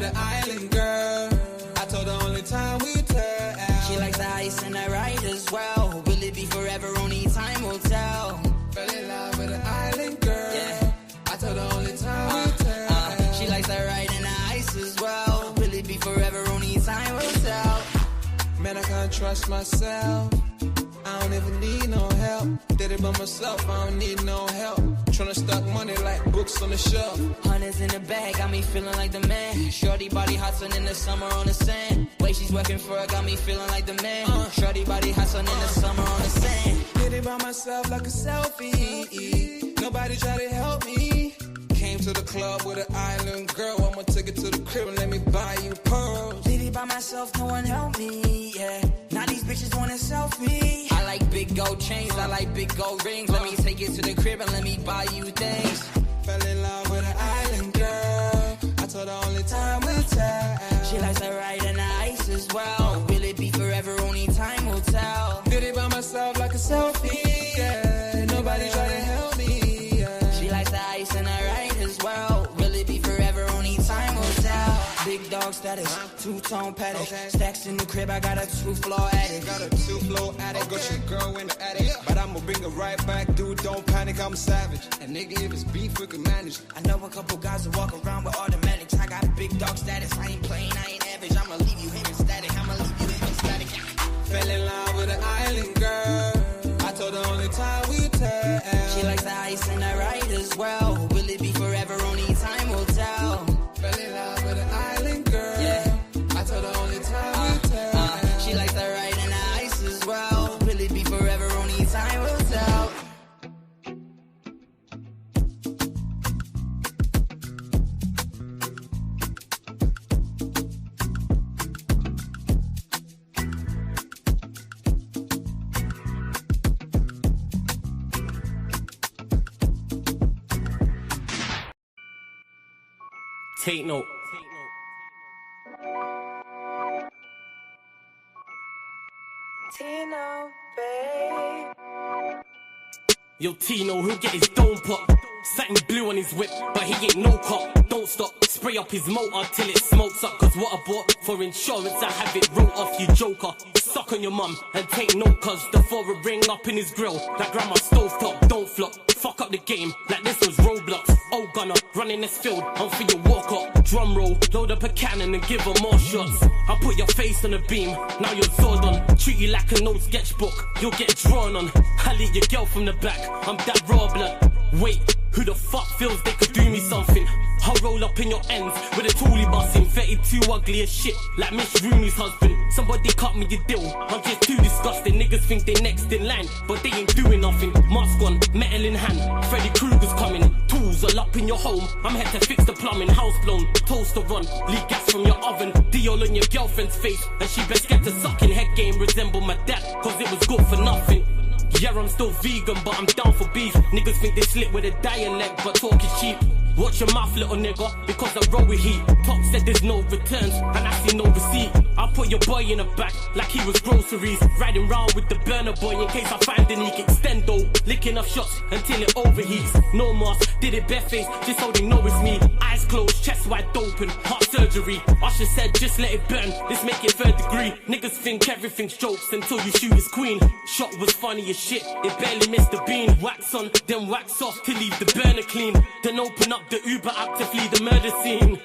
an island girl. I told her only time we tell. She likes the ice and the ride as well. Will it be forever? Only time will tell. Fell in love with an island girl. Yeah. I told her only time we tell. She likes the ride and the ice as well. Will it be forever? Only time will tell. Man, I can't trust myself. I don't even need no help. Did it by myself, I don't need no help. Tryna stack money like books on the shelf. Hundreds in the bag, got me feeling like the man. Shorty body hot sun in the summer on the sand. Way she's working for it, got me feeling like the man. Shorty body hot sun in the summer on the sand. Did it by myself like a selfie. Nobody try to help me. Came to the club with an island girl. I'ma take it to the crib and let me buy you pearls. Did it by myself, no one helped me, yeah. Now these bitches want a selfie. I like big gold chains, I like big gold rings. Let me take it to the crib and let me buy you things. Fell in love with an island girl. I told her only time will tell. She likes the ride and the ice as well. Will it be forever? Only time will tell. Did it by myself like a selfie, yeah. Nobody try to help me, yeah. She likes the ice and the ride as well. Will it be forever? Only time will tell. Big dog status, two-tone paddock. Stacks in the crib, I got a two-floor attic. Got a two-floor attic, got your girl in the attic. But I'ma bring her right back, dude, don't panic, I'm savage. And nigga, if it's beef, we can manage. I know a couple guys who walk around with automatics. I got big dog status, I ain't playing, I ain't average. I'ma leave you here in static, I'ma leave you here in static. Fell in love with an island girl. I told her only time we tell. She likes the ice and the ride as well. Will it be forever? Only time will tell. Fell in love with an island girl. Yeah. I told her only time we tell. She likes the ride and the ice as well. Will it be forever? Only time will tell. Take note. Tino, babe. Yo, Tino, he'll get his dome pop. Satin blue on his whip, but he ain't no cop. Don't stop, spray up his motor till it smokes up. Cause what I bought for insurance, I have it wrote off, you joker. Suck on your mum and take note, cause the foreign ring up in his grill. Like grandma stovetop, don't flop. Fuck up the game, like this was Roblox. Oh gunner, running this field, I'm for your walk up. Drum roll, load up a cannon and give her more shots. I put your face on the beam, now you're Zordon. Treat you like an old sketchbook, you'll get drawn on. I lead your girl from the back, I'm that raw blood. Wait, who the fuck feels they could do me something? I'll roll up in your ends with a toolie busting. 32 ugly as shit, like Miss Rooney's husband. Somebody cut me a deal, I'm just too disgusting. Niggas think they next in line, but they ain't doing nothing. Mask on, metal in hand, Freddy Krueger's coming. Tools all up in your home, I'm here to fix the plumbing. House blown, toaster run, leak gas from your oven. Diol on your girlfriend's face, and she best get to sucking. Head game resemble my dad, cause it was good for nothing. Yeah, I'm still vegan, but I'm down for beef. Niggas think they slick with a dialect, but talk is cheap. Watch your mouth, little nigga, because I roll with heat. Top said there's no returns, and I see no receipt. I put your boy in the back, like he was groceries. Riding round with the burner boy in case I find any extendo. Licking up shots until it overheats. No mask, did it barefaced, just so they know it's me. Eyes closed, chest wide open, heart surgery. Usher said just let it burn, let's make it third degree. Niggas think everything's jokes until you shoot his queen. Shot was funny as shit, it barely missed the beam. Wax on, then wax off to leave the burner clean. Then open up the Uber app to flee the murder scene.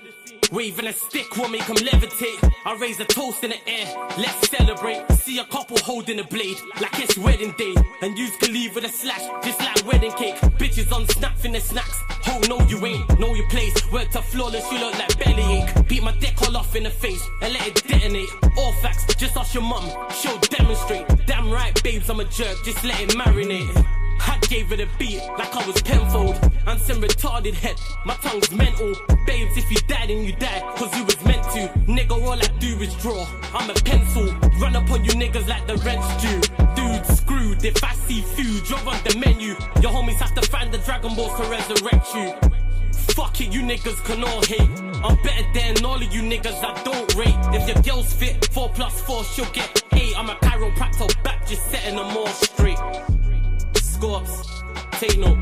Waving a stick will make them levitate. I raise a toast in the air, let's celebrate. See a couple holding a blade, like it's wedding day. And you can leave with a slash, just like wedding cake. Bitches on snap in the snacks. Oh no you ain't, know your place. Word to flawless, you look like bellyache. Beat my dick all off in the face, and let it detonate. All facts, just ask your mum, she'll demonstrate. Damn right babes, I'm a jerk, just let it marinate. I gave it a beat like I was Penfold. I'm some retarded head, my tongue's mental. Babes, if you die then you die, cause you was meant to. Nigga, all I do is draw, I'm a pencil. Run up on you niggas like the rent's due. Dude, screwed, if I see food, you're on the menu. Your homies have to find the Dragon Balls to resurrect you. Fuck it, you niggas can all hate. I'm better than all of you niggas I don't rate. If your girl's fit, 4+4, she'll get 8. I'm a chiropractor back, just setting them all straight. Scorps, take note.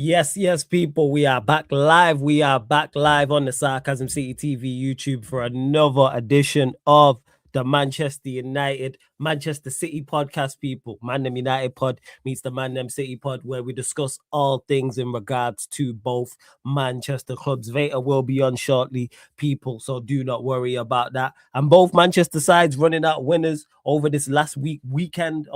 Yes, people. We are back live. We are back live on the Sarcasm City TV YouTube for another edition of the Manchester United, Manchester City podcast, people. Man Them United pod meets the Man Them City pod, where we discuss all things in regards to both Manchester clubs. Veta will be on shortly, people, so do not worry about that. And both Manchester sides running out winners over this last weekend's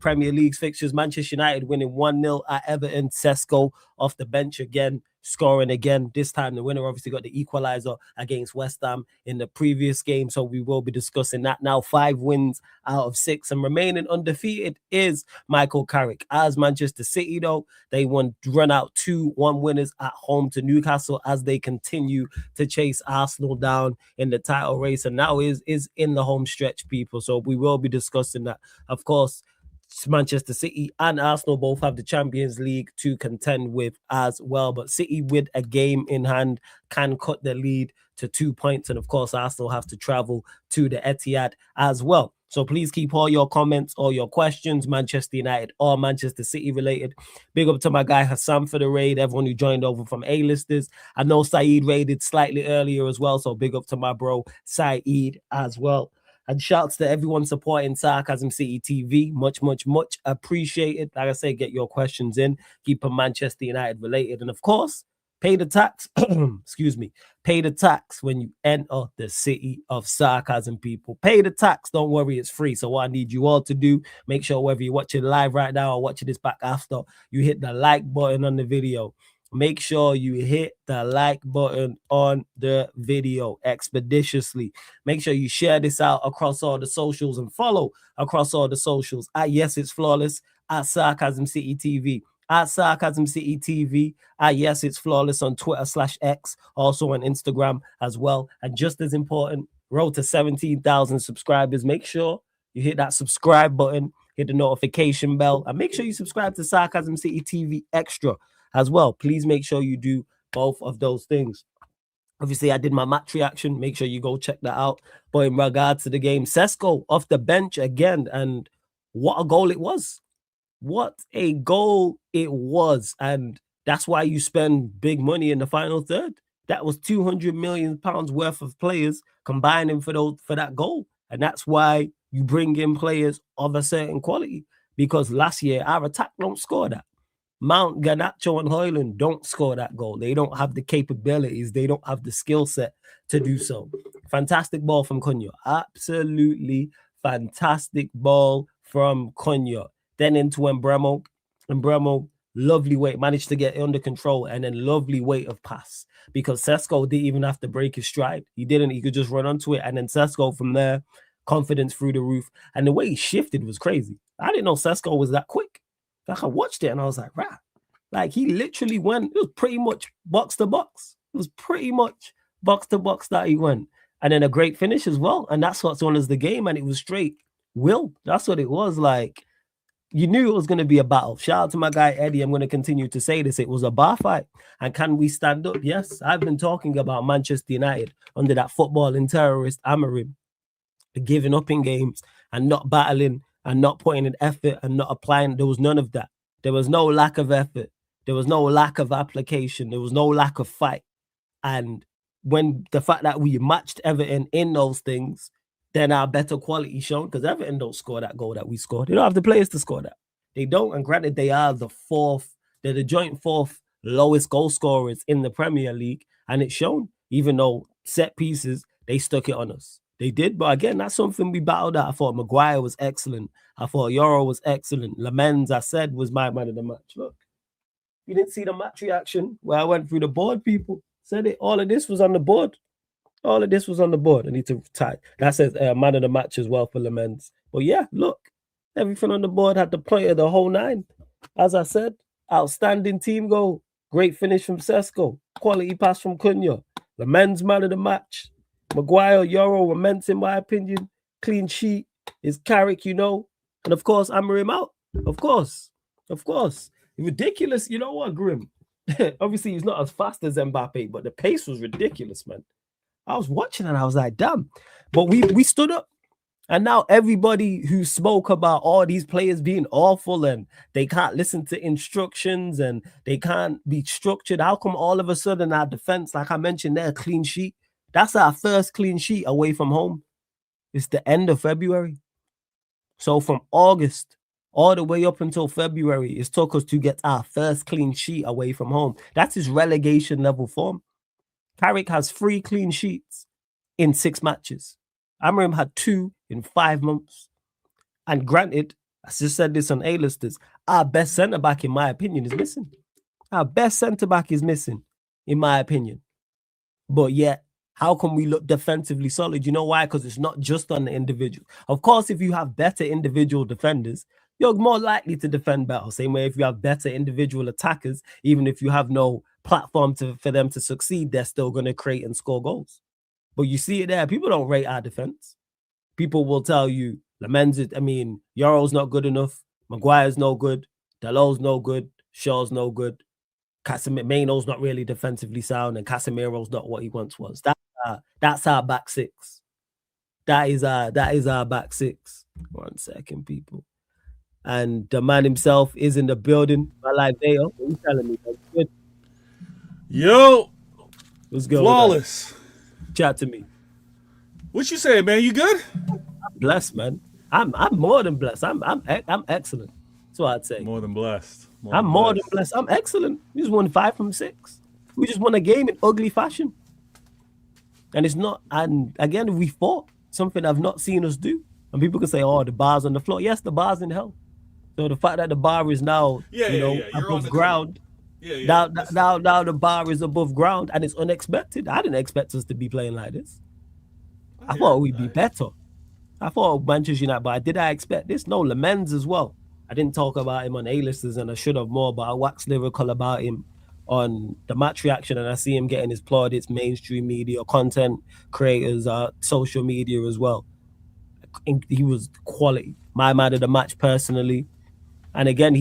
Premier League fixtures. Manchester United winning 1-0 at Everton. Sesko off the bench again, scoring again. This time the winner obviously got the equalizer against West Ham in the previous game, so we will be discussing that now. 5 wins out of 6 and remaining undefeated is Michael Carrick. As Manchester City, though, they run out 2-1 winners at home to Newcastle as they continue to chase Arsenal down in the title race, and now is in the home stretch, people. So we will be discussing that. Of course, Manchester City and Arsenal both have the Champions League to contend with as well, but City, with a game in hand, can cut the lead to 2 points, and of course Arsenal have to travel to the Etihad as well. So please keep all your comments, all your questions, Manchester United or Manchester City related. Big up to my guy Hassan for the raid, everyone who joined over from A-listers. I know Saeed raided slightly earlier as well, so big up to my bro Saeed as well. And shouts to everyone supporting Sarcasm City TV. Much appreciated. Like I say, get your questions in. Keep them Manchester United related. And of course, pay the tax. Excuse me. Pay the tax when you enter the city of sarcasm, people. Pay the tax. Don't worry, it's free. So what I need you all to do, make sure whether you're watching live right now or watching this back after, you hit the like button on the video. Make sure you hit the like button on the video expeditiously. Make sure you share this out across all the socials and follow across all the socials at Yes It's Flawless, at Sarcasm City TV, at Sarcasm City TV, at Yes It's Flawless on Twitter/X, also on Instagram as well. And just as important, road to 17,000 subscribers. Make sure you hit that subscribe button, hit the notification bell, and make sure you subscribe to Sarcasm City TV Extra as well. Please make sure you do both of those things. Obviously, I did my match reaction. Make sure you go check that out. But in regards to the game, Sesko off the bench again, and what a goal it was. What a goal it was. And that's why you spend big money in the final third. That was £200 million worth of players combining for that goal. And that's why you bring in players of a certain quality, because last year our attack don't score that. Mount, Garnacho, and Højlund don't score that goal. They don't have the capabilities. They don't have the skill set to do so. Fantastic ball from Cunha. Absolutely fantastic ball from Cunha. Then into Embremo. Embremo, lovely weight. Managed to get under control, and then lovely weight of pass, because Sesko didn't even have to break his stride. He didn't. He could just run onto it, and then Sesko from there, confidence through the roof. And the way he shifted was crazy. I didn't know Sesko was that quick. Like, I watched it and I was like, right. Like, he literally went, it was pretty much box to box. It was pretty much box to box that he went. And then a great finish as well. And that's what's on as the game. And it was straight will. That's what it was. Like, you knew it was going to be a battle. Shout out to my guy Eddie. I'm going to continue to say this. It was a bar fight. And can we stand up? Yes. I've been talking about Manchester United under that footballing terrorist Amorim, giving up in games and not battling and not putting in effort and not applying. There was none of that. There was no lack of effort. There was no lack of application. There was no lack of fight. And when the fact that we matched Everton in those things, then our better quality shown, because Everton don't score that goal that we scored. They don't have the players to score that. They don't. And granted, they're the joint fourth lowest goal scorers in the Premier League. And it's shown, even though set pieces, they stuck it on us. They did, but again, that's something we battled at. I thought Maguire was excellent. I thought Euro was excellent. Lamens, I said, was my man of the match. Look, you didn't see the match reaction where I went through the board, people. Said it. All of this was on the board. All of this was on the board. I need to type. That says man of the match as well for Lamens. But yeah, look, everything on the board had the point of the whole 9. As I said, outstanding team goal. Great finish from Sesko. Quality pass from Cunha. Lamens, man of the match. Maguire, Euro, immense in my opinion. Clean sheet is Carrick, you know. And of course, Amorim out. Of course. Ridiculous. You know what, Grim? Obviously, he's not as fast as Mbappe, but the pace was ridiculous, man. I was watching and I was like, damn. But we stood up. And now everybody who spoke about all these players being awful and they can't listen to instructions and they can't be structured, how come all of a sudden our defense, like I mentioned there, clean sheet? That's our first clean sheet away from home. It's the end of February. So from August all the way up until February, it took us to get our first clean sheet away from home. That's his relegation level form. Carrick has 3 clean sheets in 6 matches. Amorim had 2 in 5 months. And granted, I just said this on A-listers, our best centre-back, in my opinion, is missing. Our best centre-back is missing, in my opinion. But yet, how can we look defensively solid? You know why? Because it's not just on the individual. Of course, if you have better individual defenders, you're more likely to defend better. Same way if you have better individual attackers, even if you have no platform for them to succeed, they're still going to create and score goals. But you see it there. People don't rate our defense. People will tell you, Yoro's not good enough. Maguire's no good. Dalot's no good. Shaw's no good. Maino's not really defensively sound, and Casemiro's not what he once was. That's our back six. That is our back six. 1 second, people. And the man himself is in the building. My life there. What are you telling me? That's good. Yo, What's good? Flawless. Chat to me. What you say, man? You good? I'm blessed, man. I'm more than blessed. I'm excellent. That's what I'd say. More than blessed. I'm more than blessed. I'm excellent. We just won 5 from 6. We just won a game in ugly fashion. And it's not, and again, we fought something I've not seen us do. And people can say, oh, the bar's on the floor. Yes, the bar's in hell. So the fact that the bar is now, above ground. Now the bar is above ground and it's unexpected. I didn't expect us to be playing like this. I thought we'd be better. I thought Manchester United, but did I expect this? No, Lamens as well. I didn't talk about him on A-listers and I should have more, but I waxed lyrical about him on the match reaction and I see him getting his plaudits, mainstream media, content creators, social media as well. He was quality. My man of the match personally. And again,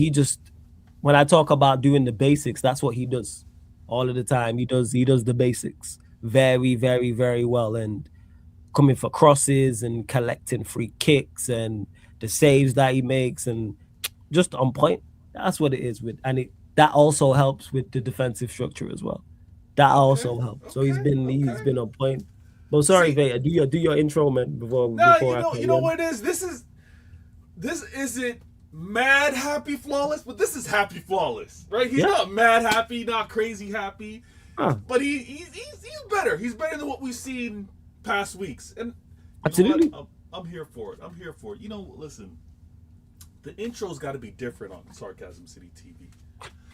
when I talk about doing the basics, that's what he does all of the time. He does the basics very, very, very well. And coming for crosses and collecting free kicks and the saves that he makes and just on point. That's what it is that also helps with the defensive structure as well. That also helps. So he's been on point. But sorry, Veda, do your intro, man. Before you know what it is. This isn't mad happy flawless, but this is happy flawless, right? He's not mad happy, not crazy happy, but he's better. He's better than what we've seen past weeks, and absolutely, I'm here for it. You know, listen, the intro's got to be different on Sarcasm City TV.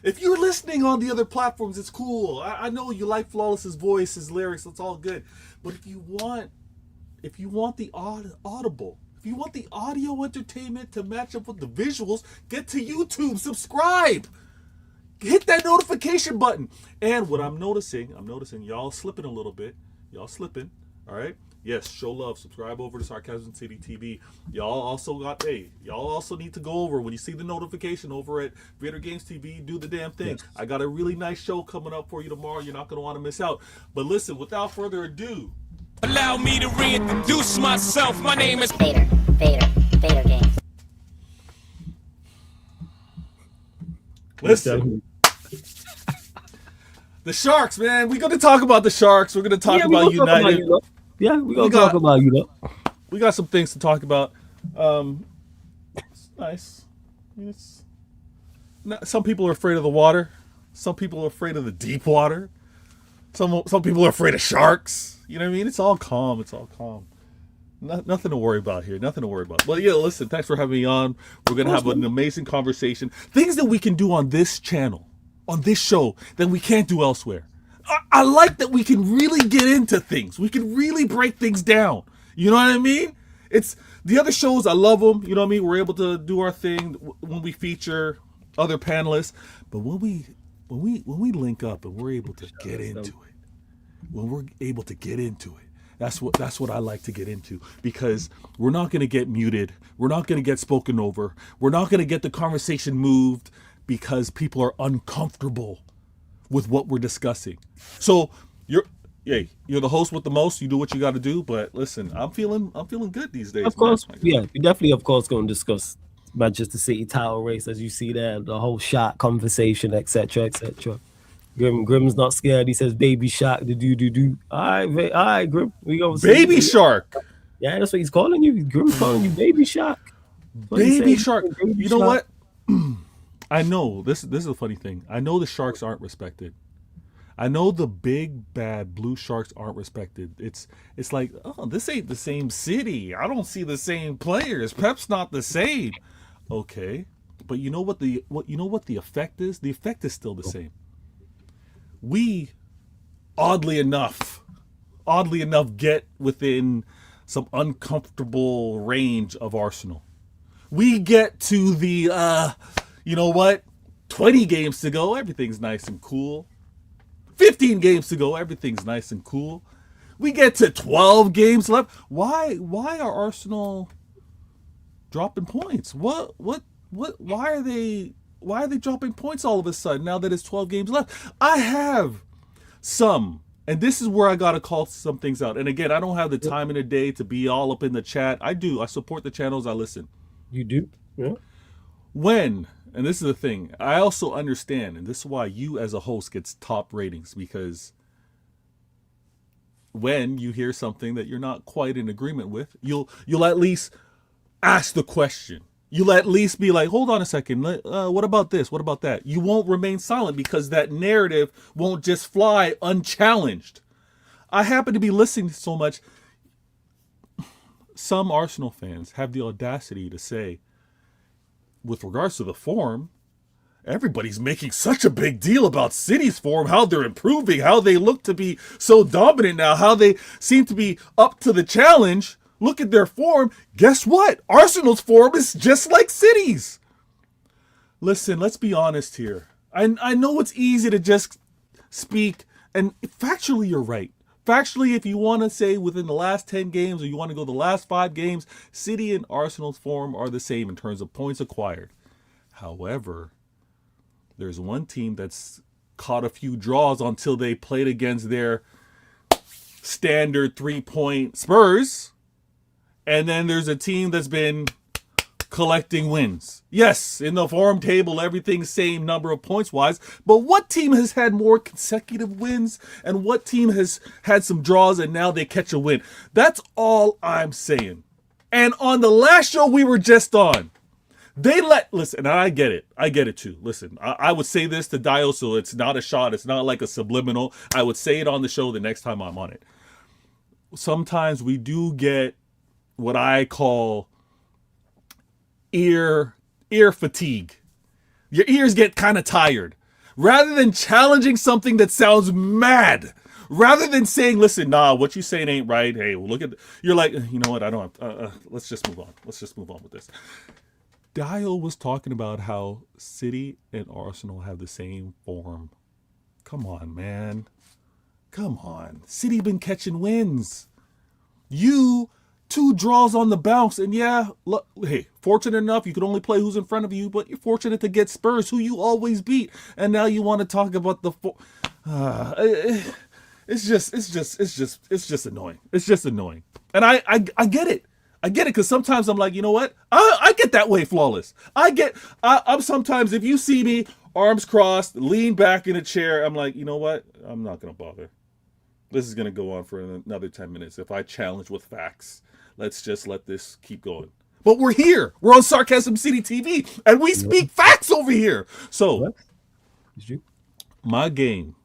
If you're listening on the other platforms, it's cool. I know you like Flawless's voice, his lyrics. That's all good. But if you want the audible, if you want the audio entertainment to match up with the visuals, get to YouTube, subscribe, hit that notification button. And what I'm noticing y'all slipping a little bit. Y'all slipping. All right. Yes, show love. Subscribe over to Sarcasm City TV. Y'all also need to go over when you see the notification over at Vader Games TV. Do the damn thing. Yes. I got a really nice show coming up for you tomorrow. You're not going to want to miss out. But listen, without further ado, allow me to reintroduce myself. My name is Vader Games. Listen. The Sharks, man. We're going to talk about the Sharks. We're going to talk about United. We're going to talk about you, though. We got some things to talk about. It's nice. Some people are afraid of the water. Some people are afraid of the deep water. Some people are afraid of sharks. You know what I mean? It's all calm. Nothing to worry about here. Nothing to worry about. But yeah, listen, thanks for having me on. We're going to have an amazing conversation. Things that we can do on this channel, on this show, that we can't do elsewhere. I like that we can really get into things. We can really break things down. You know what I mean? It's the other shows, I love them. You know what I mean? We're able to do our thing when we feature other panelists. But when we link up and we're able to get into it, that's what I like to get into, because we're not going to get muted. We're not going to get spoken over. We're not going to get the conversation moved because people are uncomfortable with what we're discussing. So you're the host with the most. You do what you got to do. But listen, I'm feeling good these days. Of course, man. yeah, we definitely, of course, going to discuss Manchester City title race, as you see there, the whole Shark conversation, etc., etc. Grim's not scared. He says, "Baby Shark, the do." All right, Grim. We go. Baby Shark. Yeah, that's what he's calling you. Grim's calling you Baby Shark. Baby Shark. Baby You know Shark. what? I know this is a funny thing. I know the Sharks aren't respected. I know the big bad blue Sharks aren't respected. It's like, oh, this ain't the same city. I don't see the same players. Pep's not the same. Okay, but you know what the effect is? The effect is still the same. We, oddly enough, get within some uncomfortable range of Arsenal. We get to the, 20 games to go, everything's nice and cool. 15 games to go, everything's nice and cool. We get to 12 games left. Why are Arsenal dropping points? Why are they dropping points all of a sudden now that it's 12 games left? I have some, and this is where I got to call some things out. And again, I don't have the time in the day to be all up in the chat. I support the channels, I listen. You do? Yeah. And this is the thing, I also understand, and this is why you as a host gets top ratings, because when you hear something that you're not quite in agreement with, you'll at least ask the question. You'll at least be like, hold on a second, what about this? What about that? You won't remain silent because that narrative won't just fly unchallenged. I happen to be listening so much. Some Arsenal fans have the audacity to say, with regards to the form, everybody's making such a big deal about City's form, how they're improving, how they look to be so dominant now, how they seem to be up to the challenge. Look at their form. Guess what? Arsenal's form is just like City's. Listen, let's be honest here. I know it's easy to just speak, and factually you're right. Factually, if you want to say within the last 10 games or you want to go the last 5 games, City and Arsenal's form are the same in terms of points acquired. However, there's one team that's caught a few draws until they played against their standard 3-point Spurs. And then there's a team that's been collecting wins. Yes, in the form table, everything's same number of points wise, but what team has had more consecutive wins and what team has had some draws and now they catch a win? That's all I'm saying. And on the last show we were just on, listen, I get it too. Listen, I would say this to Dio, so it's not a shot, it's not like a subliminal. I would say it on the show the next time I'm on it. Sometimes we do get what I call ear fatigue. Your ears get kind of tired. Rather than challenging something that sounds mad, rather than saying, listen, nah, what you saying ain't right. Hey, well, look at, you're like, you know what, I don't have, let's just move on. Let's just move on with this. Dial was talking about how City and Arsenal have the same form. Come on, man. Come on. City been catching wins. You 2 draws on the bounce, and yeah, look, hey, fortunate enough you could only play who's in front of you, but you're fortunate to get Spurs, who you always beat, and now you want to talk about the it's just annoying. It's just annoying, and I get it. I get it, because sometimes I'm like, you know what? I get that way, Flawless. I'm sometimes, if you see me arms crossed, lean back in a chair, I'm like, you know what? I'm not gonna bother. This is gonna go on for another 10 minutes. If I challenge with facts, let's just let this keep going. But we're here. We're on Sarcasm City TV, and we speak facts over here. So, my game,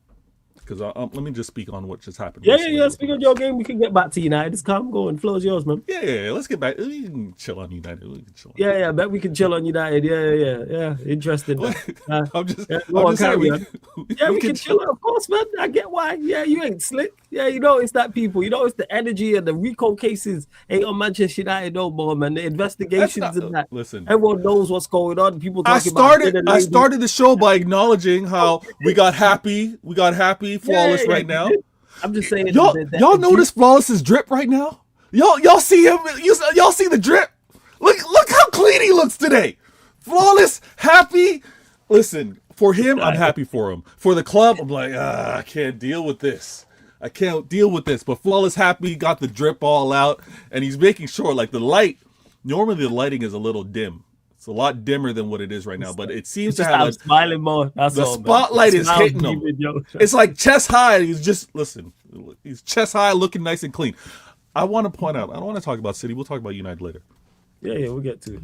because let me just speak on what just happened. Yeah. Speak on your game. We can get back to United. It's calm going. Floor's yours, man. Yeah. Let's get back. We can chill on United. I bet we can chill on United. Yeah. Interesting. I'm just saying. We can chill, of course, man. I get why. Yeah, you ain't slick. Yeah, you notice that people. You notice the energy and the Rico cases ain't on Manchester United no more, man. The investigations and that. Listen, everyone knows what's going on. People talking I started the show by acknowledging how we got happy. Flawless right now. I'm just saying. Y'all notice Flawless's drip right now? Y'all see him? Y'all see the drip? Look how clean he looks today. Flawless, happy. Listen, for him, I'm happy for him. For the club, I'm like, I can't deal with this. I can't deal with this. But Flawless Happy got the drip all out, and he's making sure, like, the light. Normally, the lighting is a little dim. It's a lot dimmer than what it is right now, but it seems to have smiling more. That's the all, spotlight is hitting him. It's like chest high. He's chest high, looking nice and clean. I want to point out. I don't want to talk about City. We'll talk about United later. Yeah, we'll get to it.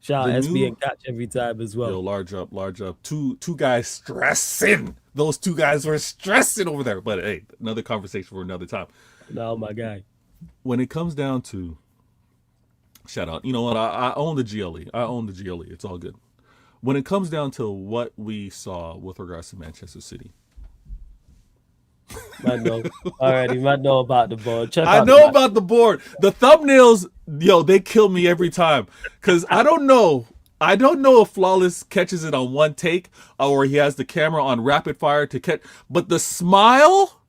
Shout out SB and Catch every time as well. Yo, large up. Two guys stressing. Those two guys were stressing over there. But hey, another conversation for another time. No, my guy. When it comes down to shout out, you know what? I own the GLE. It's all good. When it comes down to what we saw with regards to Manchester City. Man know already. Man know about the board. I know about the board. The thumbnails, yo, they kill me every time because I don't know if Flawless catches it on one take or he has the camera on rapid fire to catch. But the smile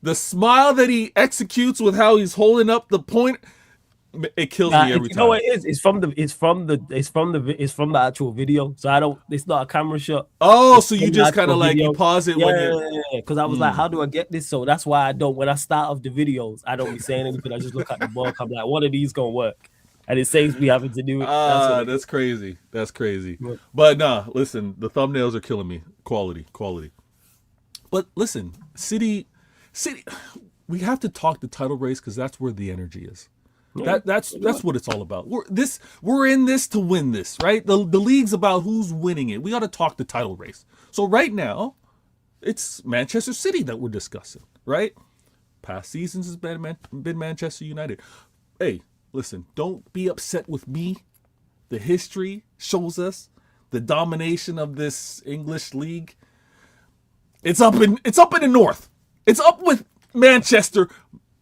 that he executes with how he's holding up the point, it kills me every time. You know what it is? It's from the actual video. So it's not a camera shot. Oh, so you just kind of like you pause it when you're because I was like, how do I get this? So that's why I don't. When I start off the videos, I don't be saying anything. I just look at the book. I'm like, one of these gonna work, and it saves me having to do it. That's crazy. That's crazy. Yeah. But nah, listen, the thumbnails are killing me. Quality. But listen, City, we have to talk the title race because that's where the energy is. That's what it's all about. We're in this to win this, right? The league's about who's winning it. We got to talk the title race. So right now, it's Manchester City that we're discussing, right? Past seasons has been Manchester United. Hey, listen, don't be upset with me. The history shows us the domination of this English league. It's up in the north. It's up with Manchester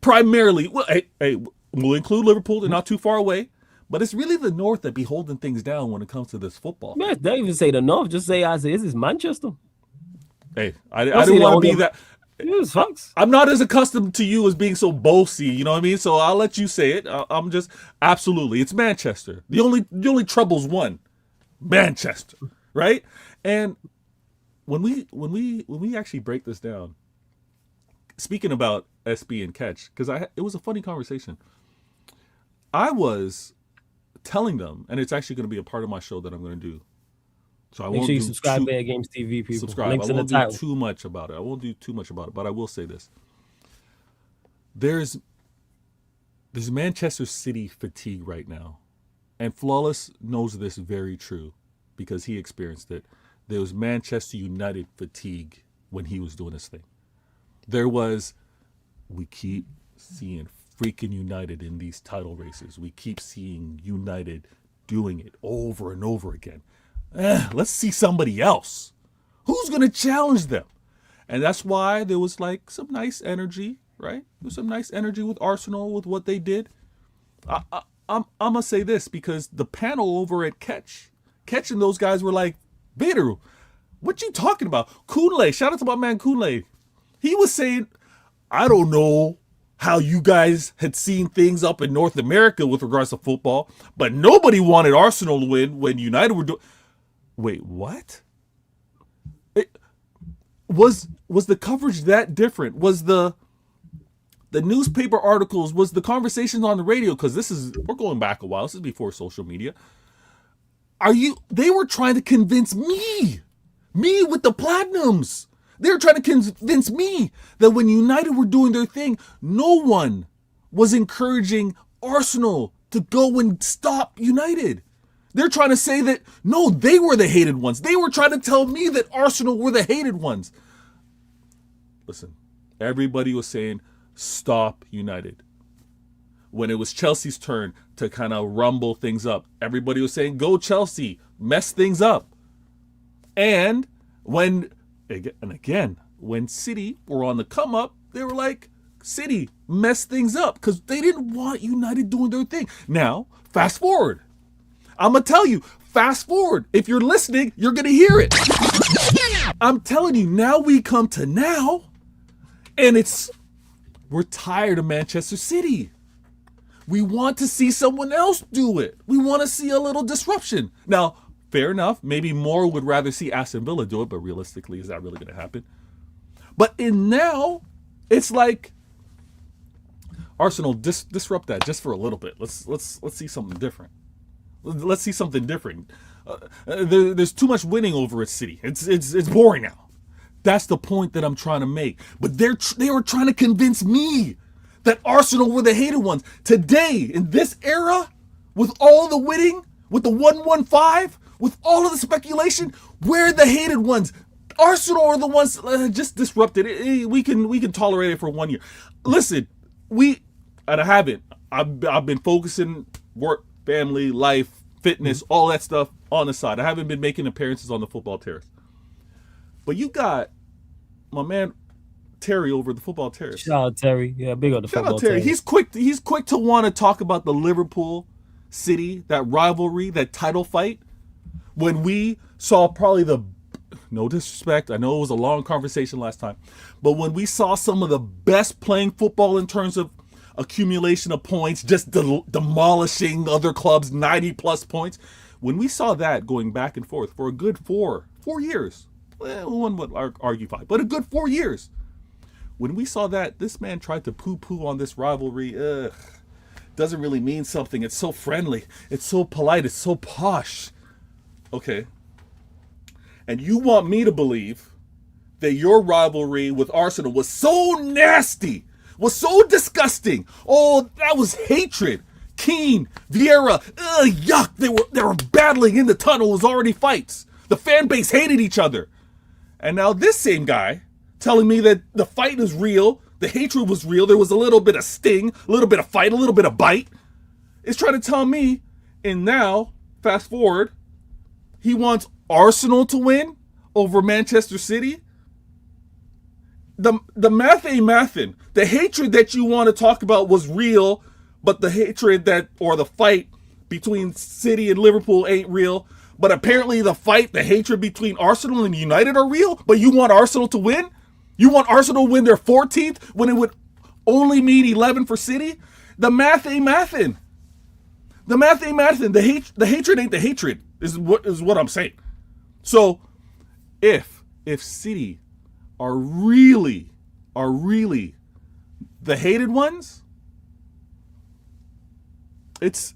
primarily. Well, hey. We'll include Liverpool. They're not too far away. But it's really the North that be holding things down when it comes to this football. Man, don't even say the North. Just say as it is. It's Manchester. Hey, I didn't want to be that. It's facts. I'm not as accustomed to you as being so bossy. You know what I mean? So I'll let you say it. I'm just absolutely. It's Manchester. The only trouble's one. Manchester, right? And when we actually break this down, speaking about SB and Catch, because it was a funny conversation. I was telling them, and it's actually going to be a part of my show that I'm going to do. So I won't do subscribe to Games TV, people. Subscribe. Links I won't in the title. do too much about it. But I will say this: there's Manchester City fatigue right now, and Flawless knows this very true because he experienced it. There was Manchester United fatigue when he was doing this thing. We keep seeing freaking United in these title races. We keep seeing United doing it over and over again. Let's see somebody else. Who's going to challenge them? And that's why there was like some nice energy, right? There was some nice energy with Arsenal with what they did. I'm going to say this because the panel over at Catch and those guys were like, Vader, what you talking about? Kunle, shout out to my man Kunle. He was saying, I don't know how you guys had seen things up in North America with regards to football, but nobody wanted Arsenal to win when United were doing. Wait, what? Was the coverage that different? Was the newspaper articles? Was the conversations on the radio? Because we're going back a while. This is before social media. They were trying to convince me with the platinums. They were trying to convince me that when United were doing their thing, no one was encouraging Arsenal to go and stop United. They're trying to say that, no, they were the hated ones. They were trying to tell me that Arsenal were the hated ones. Listen, everybody was saying, stop United. When it was Chelsea's turn to kind of rumble things up, everybody was saying, go Chelsea, mess things up. And when City were on the come up, they were like, City, mess things up because they didn't want United doing their thing. Now, fast forward. I'm going to tell you, fast forward. If you're listening, you're going to hear it. I'm telling you, now we come to now, and we're tired of Manchester City. We want to see someone else do it. We want to see a little disruption. Now, fair enough. Maybe more would rather see Aston Villa do it, but realistically, is that really going to happen? But now, It's like Arsenal disrupt that just for a little bit. Let's see something different. Let's see something different. There's too much winning over at City. It's boring now. That's the point that I'm trying to make. But they were trying to convince me that Arsenal were the hated ones. Today, in this era, with all the winning, with the 115, with all of the speculation, we're the hated ones. Arsenal are the ones just disrupted. We can tolerate it for 1 year. Listen, I've been focusing work, family, life, fitness, all that stuff on the side. I haven't been making appearances on the football terrace. But you got my man Terry over the football terrace. Shout out Terry. Yeah, big on the Shout football out Terry. terrace. He's quick to want to talk about the Liverpool City, that rivalry, that title fight. When we saw probably no disrespect, I know it was a long conversation last time, but when we saw some of the best playing football in terms of accumulation of points, just demolishing other clubs, 90 plus points, when we saw that going back and forth for a good four years, one would argue 5, but a good 4 years. When we saw that, this man tried to poo-poo on this rivalry. Doesn't really mean something. It's so friendly. It's so polite. It's so posh. Okay. And you want me to believe that your rivalry with Arsenal was so nasty, was so disgusting. Oh, that was hatred. Keane, Vieira, yuck. They were battling in the tunnel. It was already fights. The fan base hated each other. And now this same guy telling me that the fight is real, the hatred was real, there was a little bit of sting, a little bit of fight, a little bit of bite, is trying to tell me, and now, fast forward, he wants Arsenal to win over Manchester City? The math ain't mathin'. The hatred that you want to talk about was real, but the hatred or the fight between City and Liverpool ain't real. But apparently the hatred between Arsenal and United are real, but you want Arsenal to win? You want Arsenal to win their 14th when it would only mean 11 for City? The math ain't mathin'. The math ain't mathin'. The hatred ain't the hatred, is what I'm saying. So if City are really the hated ones, it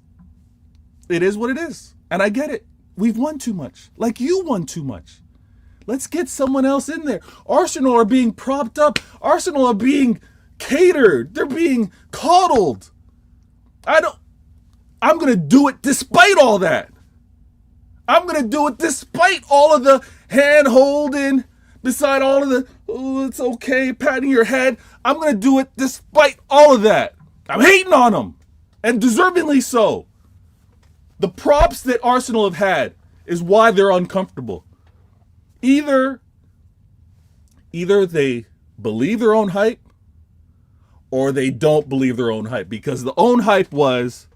is what it is. And I get it. We've won too much. Like you won too much. Let's get someone else in there. Arsenal are being propped up. Arsenal are being catered. They're being coddled. I'm going to do it despite all that. I'm going to do it despite all of the hand holding, beside all of the, oh, it's okay, patting your head. I'm going to do it despite all of that. I'm hating on them, and deservingly so. The props that Arsenal have had is why they're uncomfortable. Either they believe their own hype or they don't believe their own hype, because the own hype was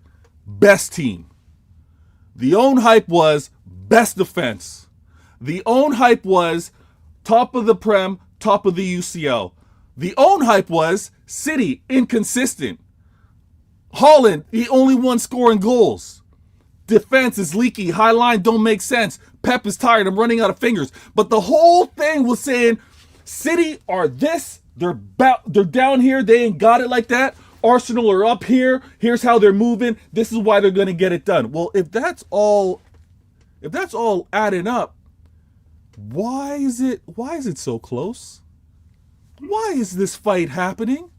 best team. The own hype was best defense. The own hype was top of the Prem, top of the UCL. The own hype was City, inconsistent. Holland, the only one scoring goals. Defense is leaky. High line don't make sense. Pep is tired. I'm running out of fingers. But the whole thing was saying City are this. They're down here. They ain't got it like that. Arsenal are up here. Here's how they're moving. This is why they're going to get it done. Well, if that's all adding up, why is it so close? Why is this fight happening?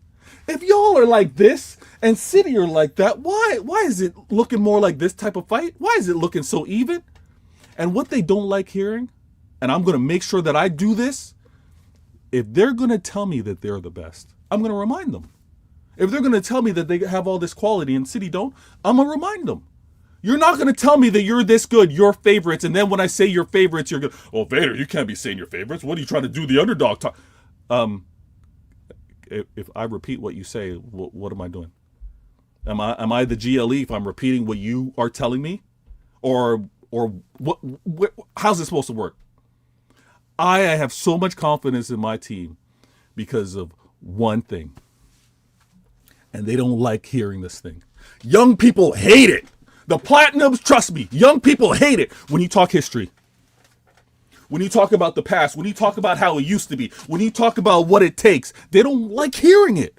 If y'all are like this and City are like that, why is it looking more like this type of fight? Why is it looking so even? And what they don't like hearing, and I'm going to make sure that I do this, if they're going to tell me that they're the best, I'm going to remind them. If they're going to tell me that they have all this quality and City don't, I'm going to remind them. You're not going to tell me that you're this good, your favorites, and then when I say your favorites, you're going, oh, Vader, you can't be saying your favorites. What are you trying to do, the underdog talk? If I repeat what you say, what am I doing? Am I the GLE if I'm repeating what you are telling me? Or what how's it supposed to work? I have so much confidence in my team because of one thing. And they don't like hearing this thing. Young people hate it. The Platinums, trust me, young people hate it when you talk history. when you talk about the past, when you talk about how it used to be, when you talk about what it takes, they don't like hearing it.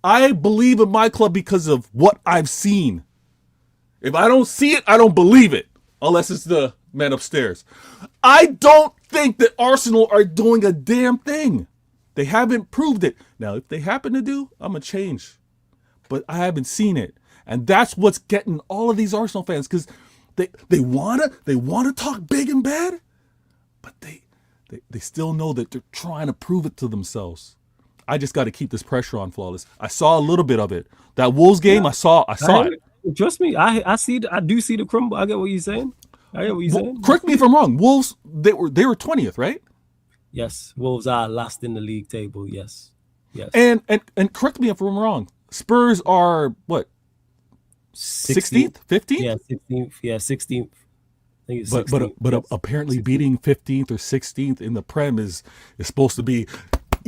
I believe in my club because of what I've seen. If I don't see it, I don't believe it, unless it's the man upstairs. I don't think that Arsenal are doing a damn thing. They haven't proved it. Now, if they happen to do, I'm going to change. But I haven't seen it. And that's what's getting all of these Arsenal fans, because they wanna talk big and bad, but they still know that they're trying to prove it to themselves. I just got to keep this pressure on, Flawless. I saw a little bit of it. That Wolves game, I saw it. Trust me, I do see the crumble. I get what you're saying. Correct me if I'm wrong. Wolves, they were 20th, right? Yes, Wolves are last in the league table. Yes. And correct me if I'm wrong. Spurs are what? 16th, 15th? Yeah, 16th. Yeah, 16th. I think it's 16th. But apparently 16th. Beating 15th or 16th in the Prem is supposed to be,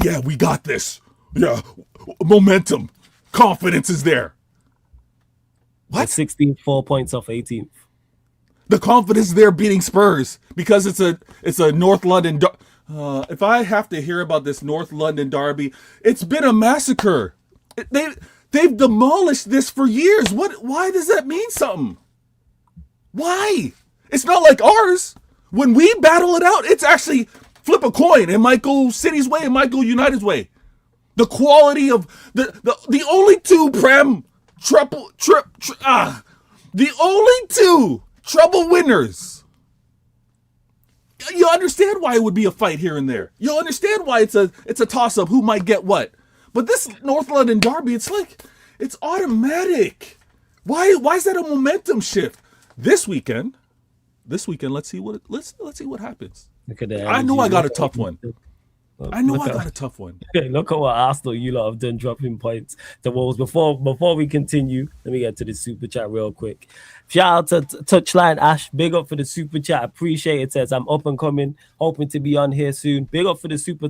yeah, we got this. Yeah, momentum, confidence is there. What? 16th, 4 points off 18th. The confidence there beating Spurs because it's a North London. If I have to hear about this North London derby, it's been a massacre. They've demolished this for years. Why does that mean something? Why? It's not like ours. When we battle it out, it's actually flip a coin. It might go City's way, it might go United's way. The quality of the only two the only two treble winners. You understand why it would be a fight here and there. You understand why it's a toss up who might get what. But this North London derby, it's like it's automatic. Why is that a momentum shift? This weekend, let's see what happens. I know I got a tough one. I got a tough one. Look at what Arsenal you lot have done, dropping points to Wolves. Before we continue, let me get to the super chat real quick. Shout out to Touchline Ash. Big up for the super chat. Appreciate it. Says I'm up and coming, hoping to be on here soon. Big up for the super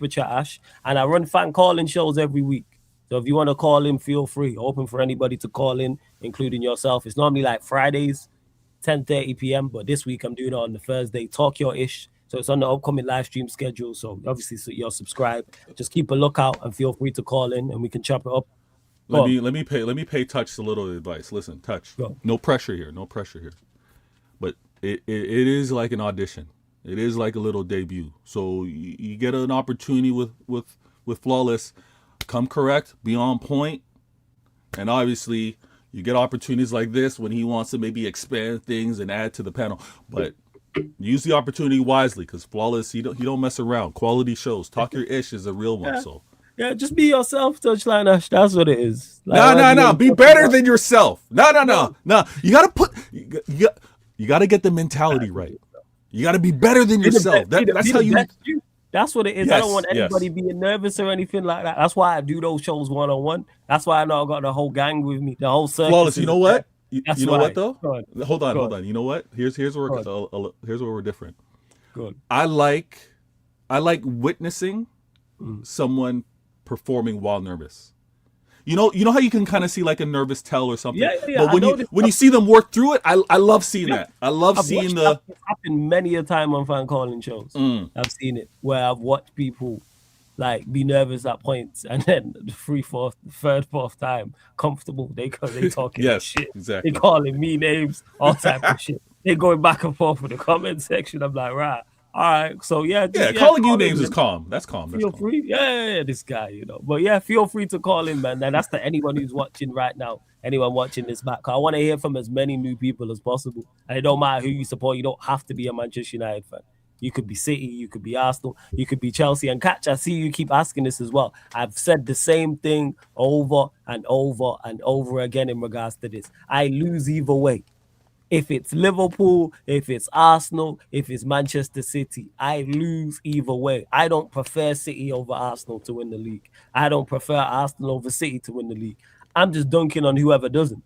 chat, Ash. And I run fan calling shows every week. So if you want to call in, feel free. Open for anybody to call in, including yourself. It's normally like Fridays, 10:30 p.m. But this week I'm doing it on the Thursday. Talk your ish. So it's on the upcoming live stream schedule. So obviously, so you're subscribed. Just keep a lookout and feel free to call in, and we can chop it up. Let me pay Touch a little advice. Listen, Touch. No pressure here. But it is like an audition. It is like a little debut. So you get an opportunity with Flawless. Come correct, be on point, and obviously you get opportunities like this when he wants to maybe expand things and add to the panel. But use the opportunity wisely, because Flawless, he don't mess around. Quality shows. Talk your ish is a real one. So yeah, just be yourself, Touchline Ash. That's what it is. No. Be better than yourself. No. You gotta get the mentality right. You gotta be better than yourself. That's how you. That's what it is. Yes, I don't want anybody being nervous or anything like that. That's why I do those shows one-on-one. That's why I know I got the whole gang with me, the whole circus. Flawless, you know what? You know what though? Hold on. You know what? Here's where we're different. Good. I like witnessing someone performing while nervous. You know how you can kind of see like a nervous tell or something. Yeah. But when you see them work through it, I love seeing that. I love seeing the. It's happened many a time on fan calling shows. I've seen it where I've watched people like be nervous at points, and then the third, fourth time comfortable. They talking yes, shit. Exactly. They calling me names, all type of shit. They going back and forth with the comment section. I'm like, right. All right, so calling you names is calm. That's calm. Feel free, this guy, But yeah, feel free to call in, man. And that's to anyone who's watching right now, anyone watching this back. I want to hear from as many new people as possible. And it don't matter who you support. You don't have to be a Manchester United fan. You could be City, you could be Arsenal, you could be Chelsea. And Catch, I see you keep asking this as well. I've said the same thing over and over and over again in regards to this. I lose either way. If it's Liverpool, if it's Arsenal, if it's Manchester City, I lose either way. I don't prefer City over Arsenal to win the league. I don't prefer Arsenal over City to win the league. I'm just dunking on whoever doesn't.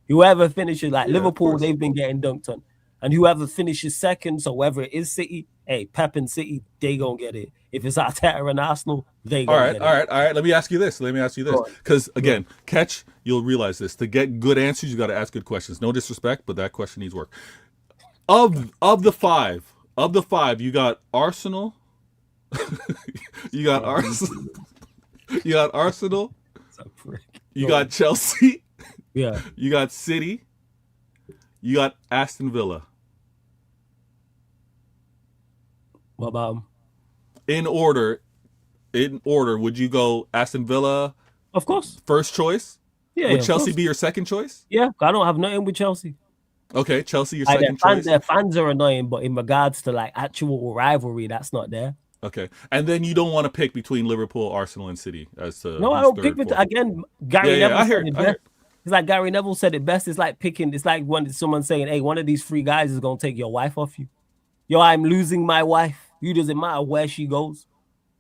Whoever finishes, like Liverpool, they've been getting dunked on. And whoever finishes second, so whether it is City, Pep and City, they gonna get it. If it's Arteta and Arsenal, they gonna get it. All right. Let me ask you this. Because again, Catch, you'll realize this. To get good answers, you got to ask good questions. No disrespect, but that question needs work. Of the five Of the 5, you got Arsenal. You got Arsenal. You got Arsenal. You got Chelsea. Yeah. You got City. You got Aston Villa. What about them? In order, would you go Aston Villa Of course. first choice? Yeah. Would of Chelsea course. be your second choice? Yeah, I don't have nothing with Chelsea. Okay, Chelsea your second choice. Their fans are annoying, but in regards to like actual rivalry, that's not there. Okay, and then you don't want to pick between Liverpool, Arsenal, and City as to No, I don't pick it. Again, Gary Neville said it best. It's like Gary Neville said it best. It's like picking. It's like when someone saying, "Hey, one of these 3 guys is gonna take your wife off you." Yo, I'm losing my wife. You doesn't matter where she goes.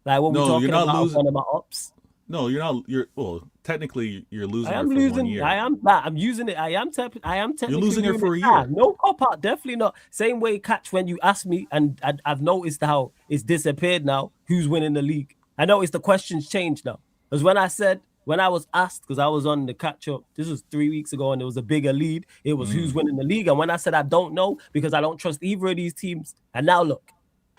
Like what we're talking about one of my ops. No, you're not. Well, technically, you're losing. I am her for losing. 1 year. I am. I'm using it. I am technically. You're losing her for a year. No cop out. Definitely not. Same way, catch when you asked me, and I've noticed how it's disappeared now. Who's winning the league? I noticed the questions changed now. Because when I was asked, because I was on the catch up, this was 3 weeks ago, and there was a bigger lead. It was who's winning the league, and when I said I don't know because I don't trust either of these teams, and now look,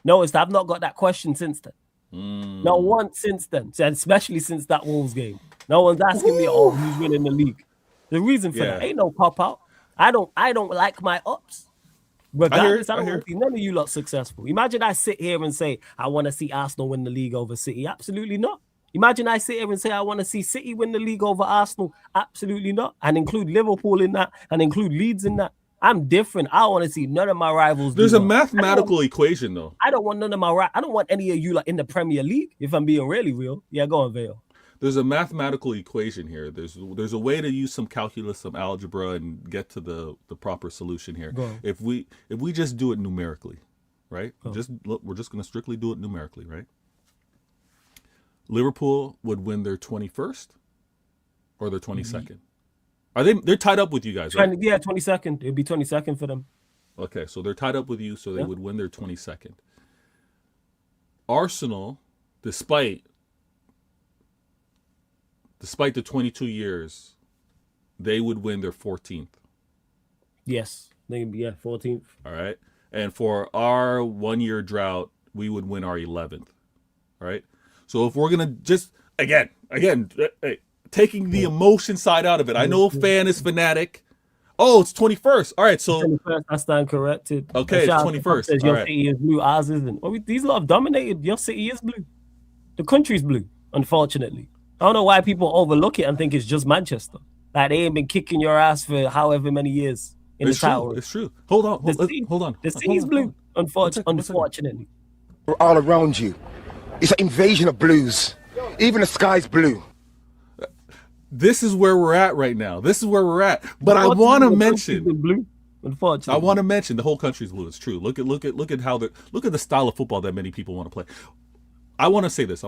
notice I've not got that question since then. Not once since then, especially since that Wolves game. No one's asking me, "Oh, who's winning the league?" The reason for that ain't no pop out. I don't like my ups. Regardless, I don't want to see none of you lot successful. Imagine I sit here and say I want to see Arsenal win the league over City. Absolutely not. Imagine I sit here and say I want to see City win the league over Arsenal. Absolutely not. And include Liverpool in that, and include Leeds in that. I'm different. I want to see none of my rivals. There's a mathematical equation, though. I don't want none of my. I don't want any of you like in the Premier League. If I'm being really real, yeah, go on, Vale. There's a mathematical equation here. There's a way to use some calculus, some algebra, and get to the proper solution here. If we just do it numerically, right? We're just going to strictly do it numerically, right? Liverpool would win their 21st or their 22nd. They're tied up with you guys, right? Yeah, 22nd. It'd be 22nd for them. Okay, so they're tied up with you, so they would win their 22nd. Arsenal, despite the 22 years, they would win their 14th. Yes, 14th. All right, and for our 1 year drought, we would win our 11th. All right, so if we're gonna just again. Taking the emotion side out of it. I know a fan is fanatic. Oh, it's 21st. All right, so 21st, I stand corrected. Okay, it's 21st. Says your city is blue, ours isn't. Well, these lot have dominated. Your city is blue. The country's blue, unfortunately. I don't know why people overlook it and think it's just Manchester. Like they ain't been kicking your ass for however many years in the title. It's true. Hold on. The city's blue, unfortunately. We're all around you. It's an invasion of blues. Even the sky's blue. This is where we're at right now. But I want to mention blue. Unfortunately, I want to mention the whole country's blue. It's true. Look at how look at the style of football that many people want to play. I want to say this.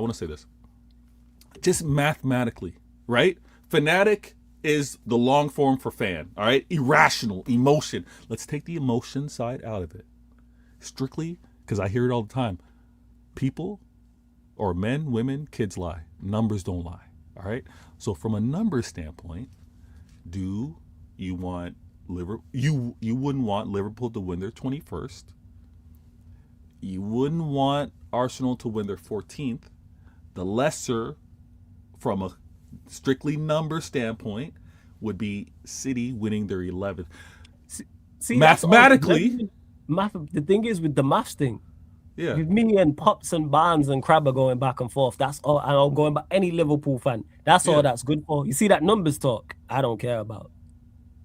Just mathematically, right? Fanatic is the long form for fan. All right, irrational emotion. Let's take the emotion side out of it. Strictly because I hear it all the time. People, or men, women, kids lie. Numbers don't lie. All right. So from a numbers standpoint, do you want Liverpool? You wouldn't want Liverpool to win their 21st. You wouldn't want Arsenal to win their 14th. The lesser, from a strictly number standpoint, would be City winning their 11th. See, mathematically, the thing is with the maths thing. Yeah. With me and Pops and Barnes and Crabber going back and forth, that's all. I'm going back. Any Liverpool fan, that's all that's good for. You see that numbers talk, I don't care about.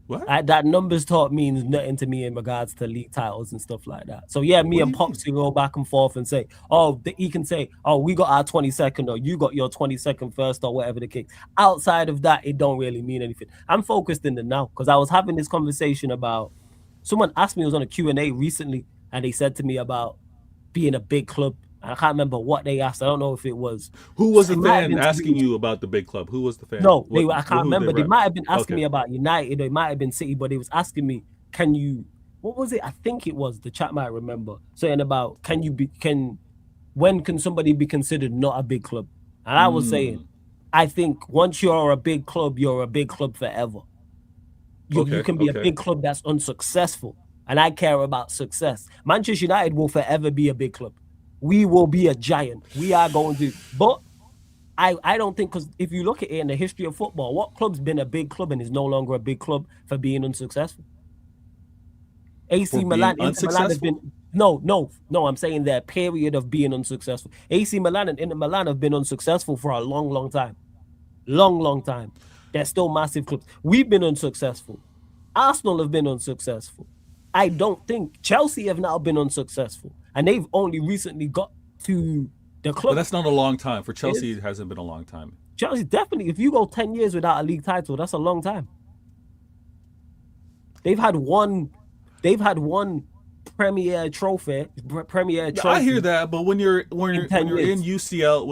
What? That numbers talk means nothing to me in regards to league titles and stuff like that. So yeah, me and Pops can go back and forth and say, he can say, we got our 22nd or you got your 22nd first or whatever the case. Outside of that, it don't really mean anything. I'm focused in the now because I was having this conversation about. Someone asked me, it was on a Q&A recently, and they said to me about being a big club. I can't remember what they asked. I don't know if it was. Who was the fan asking you about the big club? Who was the fan? No, I can't remember. They might have been asking me about United. They might have been City, but they was asking me, what was it? I think it was, the chat might remember, saying about, when can somebody be considered not a big club? And I was saying, I think once you're a big club, you're a big club forever. You can be a big club that's unsuccessful. and I care about success. Manchester United will forever be a big club. We will be a giant. We are going to, but I don't think, because if you look at it in the history of football, what club's been a big club and is no longer a big club for being unsuccessful? AC Milan, Inter Milan have been no. I'm saying their period of being unsuccessful. AC Milan and Inter Milan have been unsuccessful for a long time. Long time. They're still massive clubs. We've been unsuccessful. Arsenal have been unsuccessful. I don't think Chelsea have now been unsuccessful, and they've only recently got to the club. But that's not a long time. For Chelsea, it hasn't been a long time. Chelsea, definitely. If you go 10 years without a league title, that's a long time. They've had one Premier trophy. I hear that, but when you're in UCL's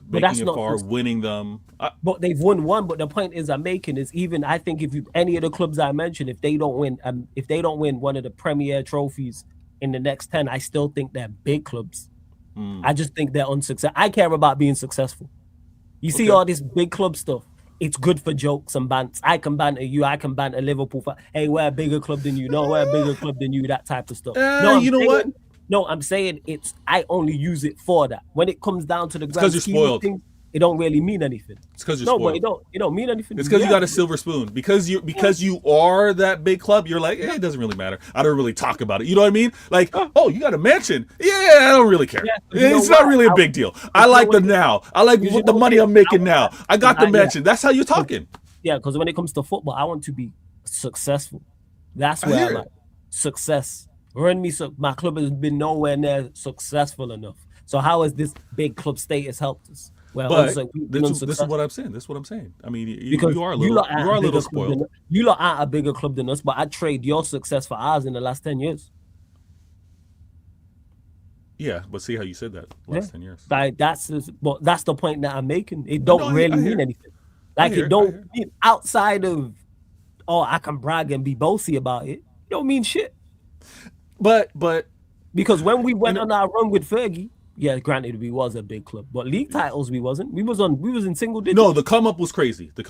making it far, winning them. But they've won one. But the point I'm making is, even I think if any of the clubs I mentioned, if they don't win one of the Premier trophies in the next 10, I still think they're big clubs. I just think they're unsuccessful. I care about being successful. You see all this big club stuff. It's good for jokes and bants. I can banter you. I can banter Liverpool. Hey, we're a bigger club than you. No, we're a bigger club than you. That type of stuff. What? No, I'm saying I only use it for that. When it comes down to the grand scheme of things, it don't really mean anything. It's because you're spoiled. No, but it don't mean anything. It's because you got a silver spoon. Because you are that big club, you're like, it doesn't really matter. I don't really talk about it. You know what I mean? Like, you got a mansion. Yeah, I don't really care. Yeah, it's not really a big deal. I like the now. I like the money I'm making now. I got the mansion. That's how you're talking. Yeah, because when it comes to football, I want to be successful. That's where I'm at. Success. My club has been nowhere near successful enough. So how has this big club status helped us? Well, but this is what I'm saying. I mean, you are a little spoiled. You lot aren't a bigger club than us, but I trade your success for ours in the last 10 years. Yeah, but see how you said that last 10 years. Like that's the point that I'm making. It don't really mean anything. Like it don't mean outside of I can brag and be bossy about it. It don't mean shit. But because when we went on our run with Fergie, yeah, granted we was a big club, but league titles we wasn't. We was in single digits. No, the come up was crazy. He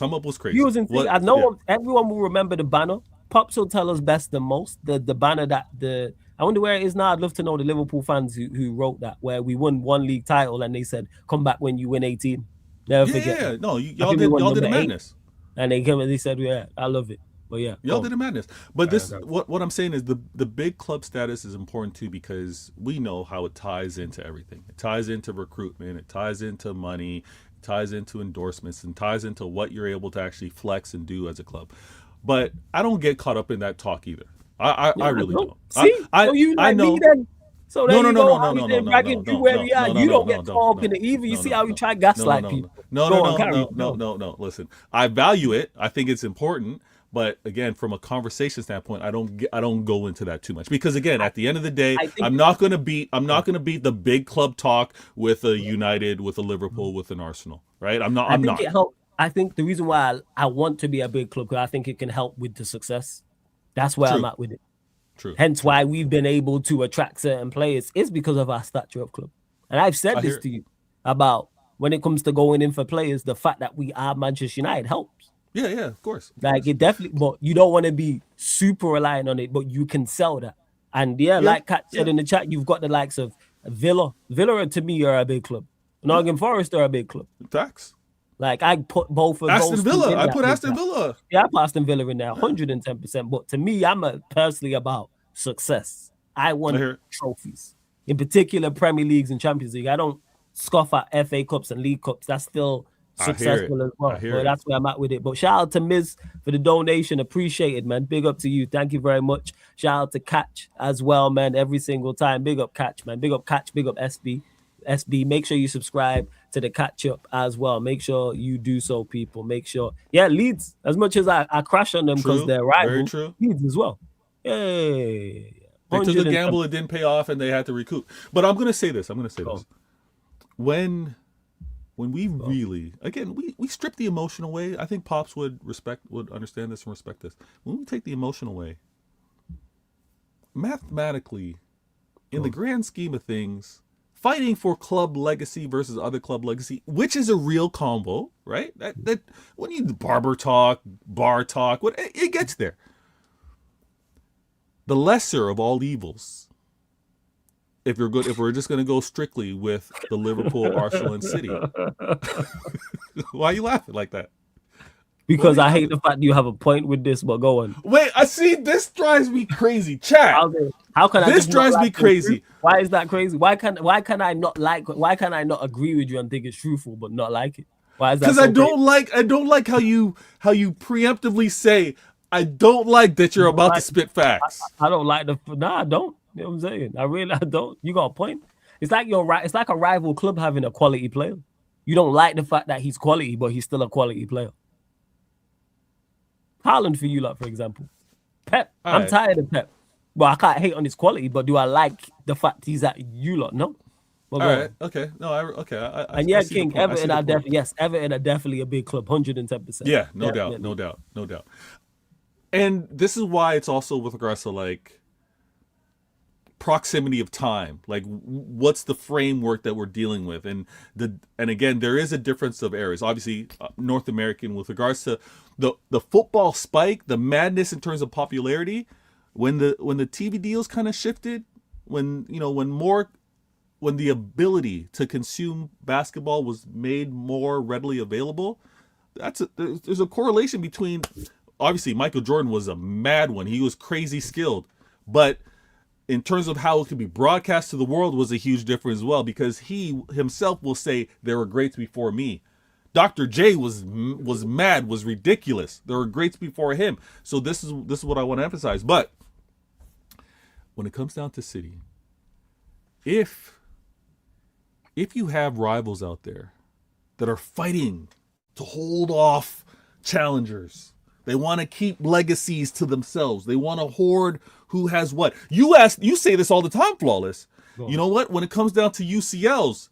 was in. I know everyone will remember the banner. Pops will tell us best than most. The banner I wonder where it is now. I'd love to know the Liverpool fans who wrote that, where we won one league title and they said, "Come back when you win 18." Never forget. Yeah, no, y'all did a madness. And they came and they said, "Yeah, I love it." But yeah, y'all did a madness. But what I'm saying is the big club status is important too, because we know how it ties into everything. It ties into recruitment. It ties into money. It ties into endorsements, and ties into what you're able to actually flex and do as a club. But I don't get caught up in that talk either. I really don't. See, I know. So no. You don't get caught up in it either. You see how we try gaslight people. No. Listen, I value it. I think it's important. But again, from a conversation standpoint, I don't go into that too much, because again, at the end of the day, I'm not going to beat the big club talk with a United, with a Liverpool, with an Arsenal, right? I'm not. I think the reason why I want to be a big club, because I think it can help with the success. That's where I'm at with it. True. Hence why we've been able to attract certain players is because of our stature of club. And I've said this to you about when it comes to going in for players, the fact that we are Manchester United helps. Yeah, of course. It definitely, but you don't want to be super reliant on it, but you can sell that. And like Kat said in the chat, you've got the likes of Villa. Villa, to me, are a big club. Nottingham Forest are a big club. Facts. Like, I put both of those. Aston Villa. I put Aston Villa. Yeah, I put Aston Villa in there, 110%. But to me, I'm personally about success. I want trophies. In particular, Premier Leagues and Champions League. I don't scoff at FA Cups and League Cups. That's still successful as well. But that's where I'm at with it. But shout out to Miz for the donation. Appreciate it, man. Big up to you. Thank you very much. Shout out to Catch as well, man. Every single time. Big up Catch, man. Big up Catch. Big up SB. Make sure you subscribe to the Catch Up as well. Make sure you do so, people. Make sure. Yeah, Leeds. As much as I crash on them because they're rivals, Leeds as well. Yay. They took a gamble, it didn't pay off, and they had to recoup. But I'm gonna say this. When we really, again, we strip the emotion away. I think Pops would understand this and respect this. When we take the emotion away, mathematically, in the grand scheme of things, fighting for club legacy versus other club legacy, which is a real combo, right? That when you bar talk, it gets there. the lesser of all evils. If we're just gonna go strictly with the Liverpool, Arsenal, and City. Why are you laughing like that? Because I hate the fact you have a point with this, but go on. Wait, I see. This drives me crazy, chat. How can I? This drives me crazy. Why is that crazy? Why can I not like? Why can I not agree with you and think it's truthful, but not like it? Why is that? Because I don't like how you preemptively say I don't like that you're about to spit facts. I don't like the. Nah, I don't. You know what I'm saying? I don't. You got a point. It's like It's like a rival club having a quality player. You don't like the fact that he's quality, but he's still a quality player. Haaland for you, lot, for example. Pep. I'm tired of Pep. Well, I can't hate on his quality, but do I like the fact he's at you lot? No. Well, all right. Okay. No. And yeah, King. Everton are definitely Everton are definitely a big club. 110%. Yeah. No doubt. And this is why it's also with regards to like proximity of time, like what's the framework that we're dealing with, and again there is a difference of areas. Obviously, North American with regards to the football spike, the madness in terms of popularity, when the TV deals kind of shifted, when the ability to consume basketball was made more readily available. There's a correlation between. Obviously, Michael Jordan was a mad one. He was crazy skilled, but in terms of how it could be broadcast to the world was a huge difference as well, because he himself will say there were greats before me. Dr. J was mad, was ridiculous. There were greats before him. So this is what I want to emphasize. But when it comes down to City, if you have rivals out there that are fighting to hold off challengers, they want to keep legacies to themselves. They want to hoard who has what. You say this all the time, Flawless. You know what? When it comes down to UCLs,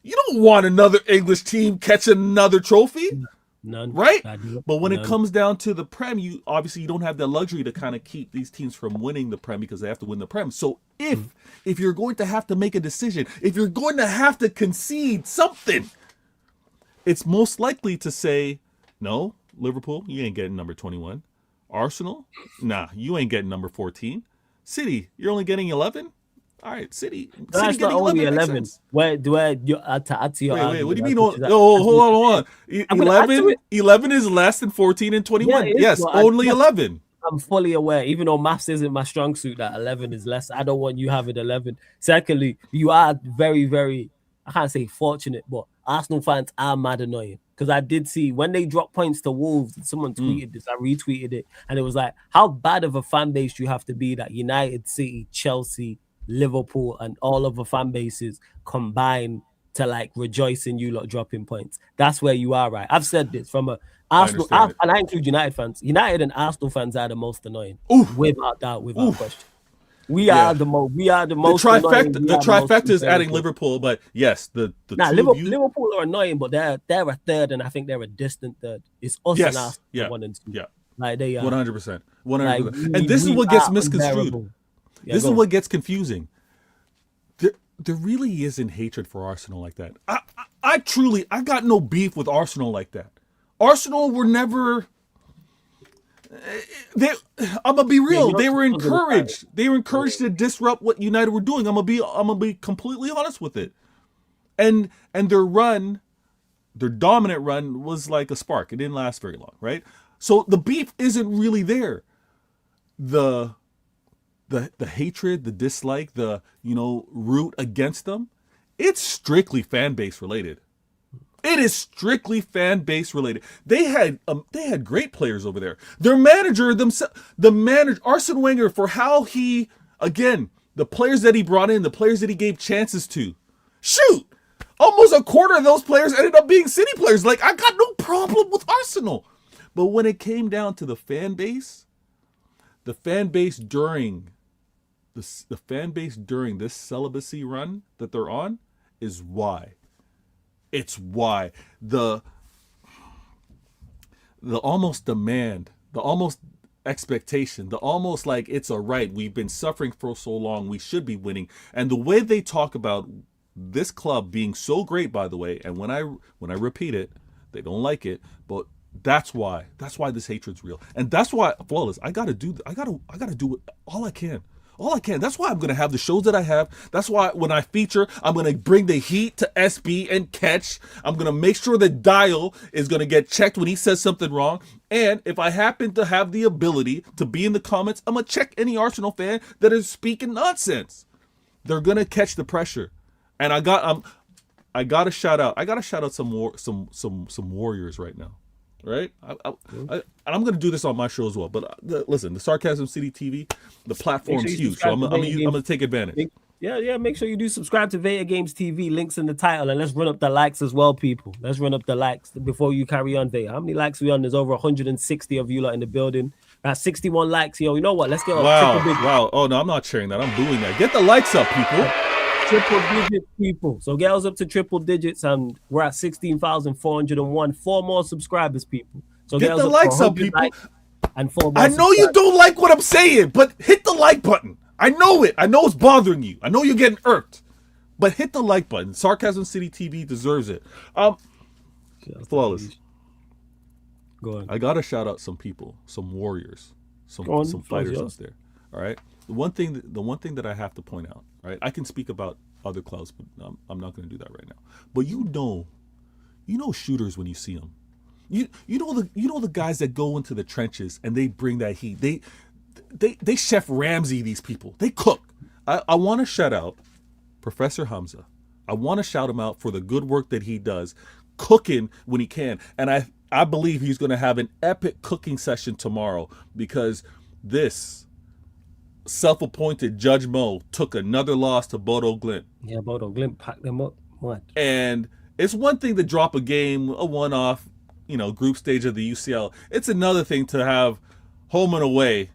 you don't want another English team catching another trophy. None. Right? But when it comes down to the Prem, you don't have the luxury to kind of keep these teams from winning the Prem because they have to win the Prem. So if you're going to have to make a decision, if you're going to have to concede something, it's most likely to say, no, Liverpool, you ain't getting number 21. Arsenal, nah, you ain't getting number 14. City, you're only getting 11. All right, City. That's not only 11. Where do I add to your wait, what do you mean? Hold on. 11 is less than 14 and 21. Yeah, yes, only 11. I'm fully aware, even though maths isn't my strong suit, that 11 is less. I don't want you having 11. Secondly, you are very, very, I can't say fortunate, but Arsenal fans are mad annoying. Because I did see when they dropped points to Wolves, someone tweeted this, I retweeted it, and it was like, how bad of a fan base do you have to be that United, City, Chelsea, Liverpool, and all of the fan bases combine to like rejoice in you lot dropping points? That's where you are, right? I've said this from a Arsenal, and I include United fans. United and Arsenal fans are the most annoying, without doubt, without question. We are the most. The trifecta is adding Liverpool, but yes, Liverpool are annoying, but they're a third, and I think they're a distant third. It's us and Arsenal 1 and 2. Yeah, like they are 100%. And this is what gets misconstrued. This is what gets confusing. There really isn't hatred for Arsenal like that. I got no beef with Arsenal like that. Arsenal were never. I'm gonna be real. They were encouraged. They were encouraged to disrupt what United were doing. I'm gonna be completely honest with it. And their dominant run was like a spark. It didn't last very long, right? So the beef isn't really there. The hatred, the dislike, the root against them, it's strictly fan base related. It is strictly fan base related. They had great players over there. Their manager Arsene Wenger, for how he, again, the players that he brought in, the players that he gave chances to, shoot, almost a quarter of those players ended up being City players. Like, I got no problem with Arsenal, but when it came down to the fan base during this celibacy run that they're on is why. It's why the almost demand, the almost expectation, the almost like it's all right, we've been suffering for so long, we should be winning. And the way they talk about this club being so great, by the way, and when I repeat it, they don't like it, but That's why this hatred's real, and that's why, Flawless, I gotta do all I can. All I can. That's why I'm going to have the shows that I have. That's why when I feature, I'm going to bring the heat to SB and Catch. I'm going to make sure that Dial is going to get checked when he says something wrong. And if I happen to have the ability to be in the comments, I'm going to check any Arsenal fan that is speaking nonsense. They're going to catch the pressure. And I got to shout out some Warriors right now. Right, and I'm going to do this on my show as well. But listen, the Sarcasm City TV, the platform's huge, so I'm going to take advantage. Yeah. Make sure you do subscribe to Vader Games TV. Links in the title, and let's run up the likes as well, people. Let's run up the likes before you carry on, Vader. How many likes we on? There's over 160 of you lot in the building. That's 61 likes, yo. You know what? Let's get up. Wow. Oh no, I'm not sharing that. I'm doing that. Get the likes up, people. Triple digits, people. So get us up to triple digits, and we're at 16,401. 4 more subscribers, people. So get the likes up, people. And 4 more. I know you don't like what I'm saying, but hit the like button. I know it. I know it's bothering you. I know you're getting irked, but hit the like button. Sarcasm City TV deserves it. Flawless. Go on. I gotta shout out some people, some warriors, some fighters out there. All right. The one thing that I have to point out, right? I can speak about other clubs, but I'm not going to do that right now. But you know shooters when you see them. You know the guys that go into the trenches and they bring that heat. They Chef Ramsay these people. They cook. I want to shout out Professor Hamza. I want to shout him out for the good work that he does, cooking when he can. And I believe he's going to have an epic cooking session tomorrow, because this self-appointed Judge Mo took another loss to Bodo Glimt. Yeah, Bodo Glimt packed them up. What? And it's one thing to drop a game, a one-off, group stage of the UCL. It's another thing to have home and away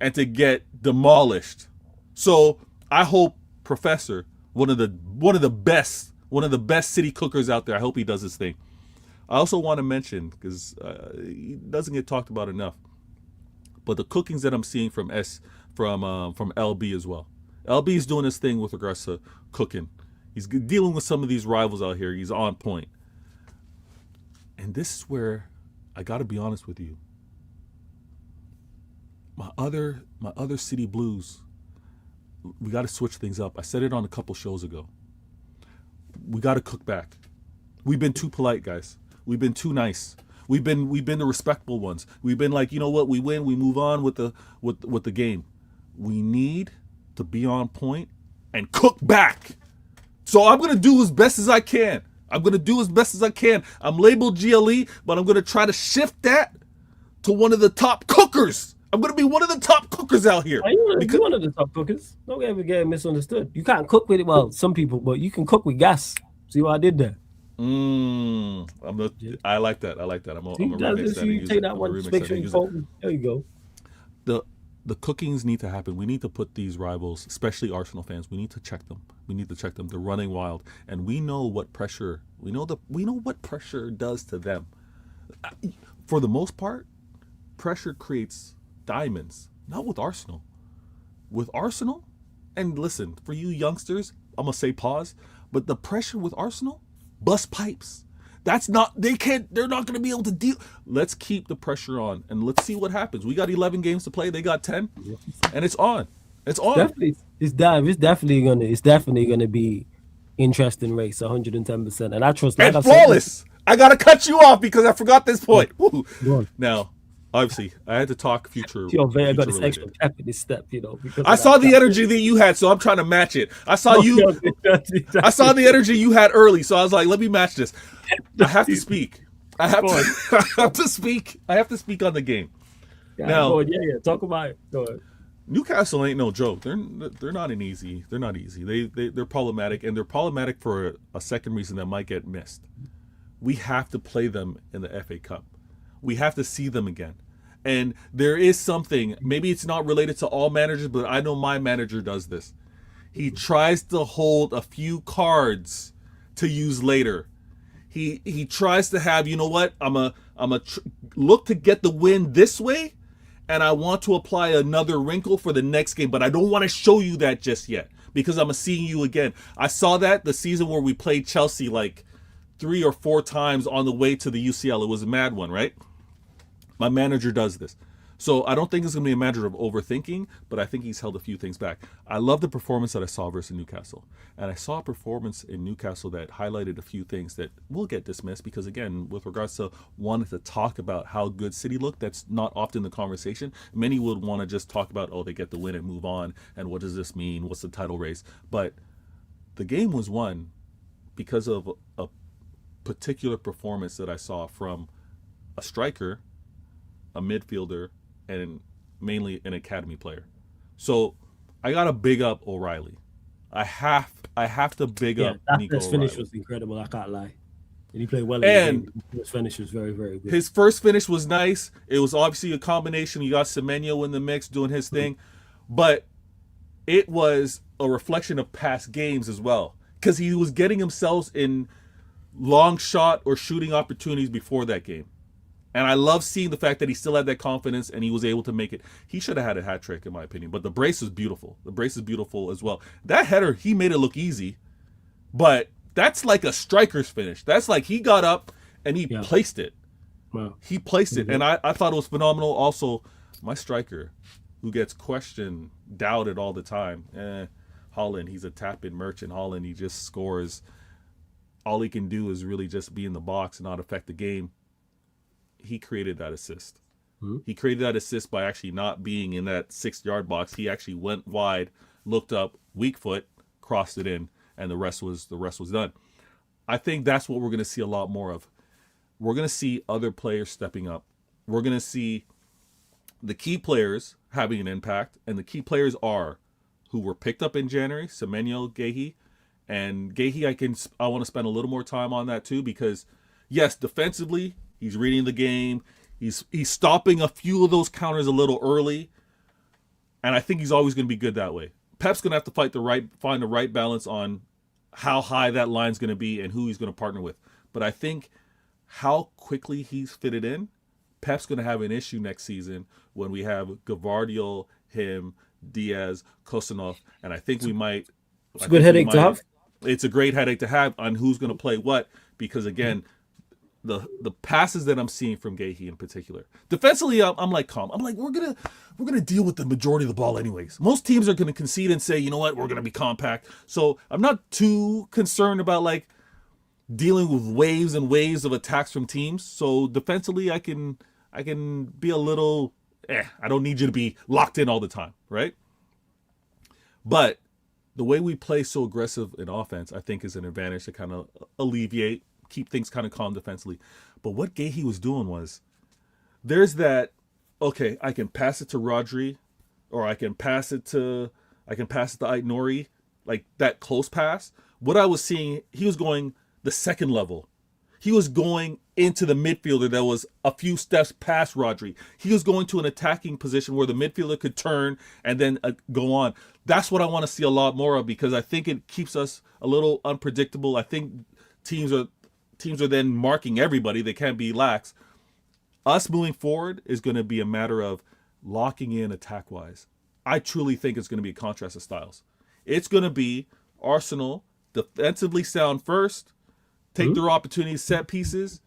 and to get demolished. So I hope Professor, one of the best city cookers out there, I hope he does his thing. I also want to mention, because he doesn't get talked about enough, but the cookings that I'm seeing from LB as well. LB is doing his thing with regards to cooking. He's dealing with some of these rivals out here. He's on point. And this is where I got to be honest with you. My other City Blues, we got to switch things up. I said it on a couple shows ago. We got to cook back. We've been too polite, guys. We've been too nice. We've been the respectable ones. We've been like, you know what? We win. We move on with the game. We need to be on point and cook back. So I'm going to do as best as I can. I'm labeled GLE, but I'm going to try to shift that to one of the top cookers. I'm going to be one of the top cookers out here. You're one of the top cookers. Don't ever get misunderstood. You can't cook with it. Well, some people, but you can cook with gas. See what I did there? I like that. I'm a remix that. You take that one. There you go. The cookings need to happen. We need to put these rivals, especially Arsenal fans, we need to check them. They're running wild, and we know what pressure. We know what pressure does to them. For the most part, pressure creates diamonds. Not with Arsenal. With Arsenal, and listen, for you youngsters, I'm gonna say pause. But the pressure with Arsenal, bust pipes. They're not going to be able to deal. Let's keep the pressure on, and let's see what happens. We got 11 games to play. They got 10, and it's on. It's on. It's definitely gonna be interesting race, 110%. And I trust. And Flawless. I gotta cut you off because I forgot this point. Now, obviously, I had to talk future. I got this extra pep in this step, because I saw the energy that you had, so I'm trying to match it. I saw the energy you had early, so I was like, let me match this. I have to speak. I have to speak. I have to speak on the game. Now, talk about it. Go ahead. Newcastle ain't no joke. They're not easy. They're not easy. They're problematic, and they're problematic for a second reason that might get missed. We have to play them in the FA Cup. We have to see them again. And there is something, maybe it's not related to all managers, but I know my manager does this. He tries to hold a few cards to use later. He tries to have, you know what, I'm a look to get the win this way, and I want to apply another wrinkle for the next game, but I don't want to show you that just yet because I'm seeing you again. I saw that the season where we played Chelsea like 3 or 4 times on the way to the UCL. It was a mad one, right? My manager does this. So I don't think it's going to be a matter of overthinking, but I think he's held a few things back. I love the performance that I saw versus Newcastle. And I saw a performance in Newcastle that highlighted a few things that will get dismissed because, again, with regards to wanting to talk about how good City looked, that's not often the conversation. Many would want to just talk about, oh, they get the win and move on, and what does this mean? What's the title race? But the game was won because of a particular performance that I saw from a striker, a midfielder, and mainly an academy player. So I got to big up O'Reilly. I have to big up Nico His O'Reilly. finish was incredible, I can't lie. And he played well And in the game. His finish was very, very good. his first finish was nice. It was obviously a combination. You got Semenyo in the mix doing his thing. But it was a reflection of past games as well. Because he was getting himself in long shot or shooting opportunities before that game. And I love seeing the fact that he still had that confidence and he was able to make it. He should have had a hat trick, in my opinion. But the brace is beautiful. The brace is beautiful as well. That header, he made it look easy. But that's like a striker's finish. That's like he got up and he placed it. Wow. He placed it. And I thought it was phenomenal. Also, my striker, who gets questioned, doubted all the time. Holland, he's a tap-in merchant. Holland, he just scores. All he can do is really just be in the box and not affect the game. He created that assist. He created that assist by actually not being in that 6-yard box. He actually went wide, looked up, weak foot, crossed it in, and the rest was done. I think that's what we're going to see a lot more of. We're going to see other players stepping up. We're going to see the key players having an impact, and the key players are who were picked up in January, Semenyo, Gehi, and Gehi. I want to spend a little more time on that too because, yes, defensively. He's reading the game. He's stopping a few of those counters a little early. And I think he's always going to be good that way. Pep's going to have to find the right balance on how high that line's going to be and who he's going to partner with. But I think how quickly he's fitted in, Pep's going to have an issue next season when we have Gavardio, him, Diaz, Kosanov. And I think we might... It's a good headache to have. It's a great headache to have on who's going to play what. Because, again... The passes that I'm seeing from Gehi in particular. Defensively, I'm like calm. I'm like, we're gonna deal with the majority of the ball anyways. Most teams are gonna concede and say, you know what, we're gonna be compact. So I'm not too concerned about like dealing with waves and waves of attacks from teams. So defensively, I can be a little. I don't need you to be locked in all the time, right? But the way we play so aggressive in offense, I think, is an advantage to kind of alleviate. Keep things kind of calm defensively. But what Gehi was doing was there's that, okay, I can pass it to Rodri or I can pass it to Ait Nori, like that close pass. What I was seeing, he was going the second level. He was going into the midfielder that was a few steps past Rodri. He was going to an attacking position where the midfielder could turn and then go on. That's what I want to see a lot more of because I think it keeps us a little unpredictable. I think teams are then marking everybody. They can't be lax. Us moving forward is going to be a matter of locking in attack-wise. I truly think it's going to be a contrast of styles. It's going to be Arsenal defensively sound first, take their opportunities, set pieces,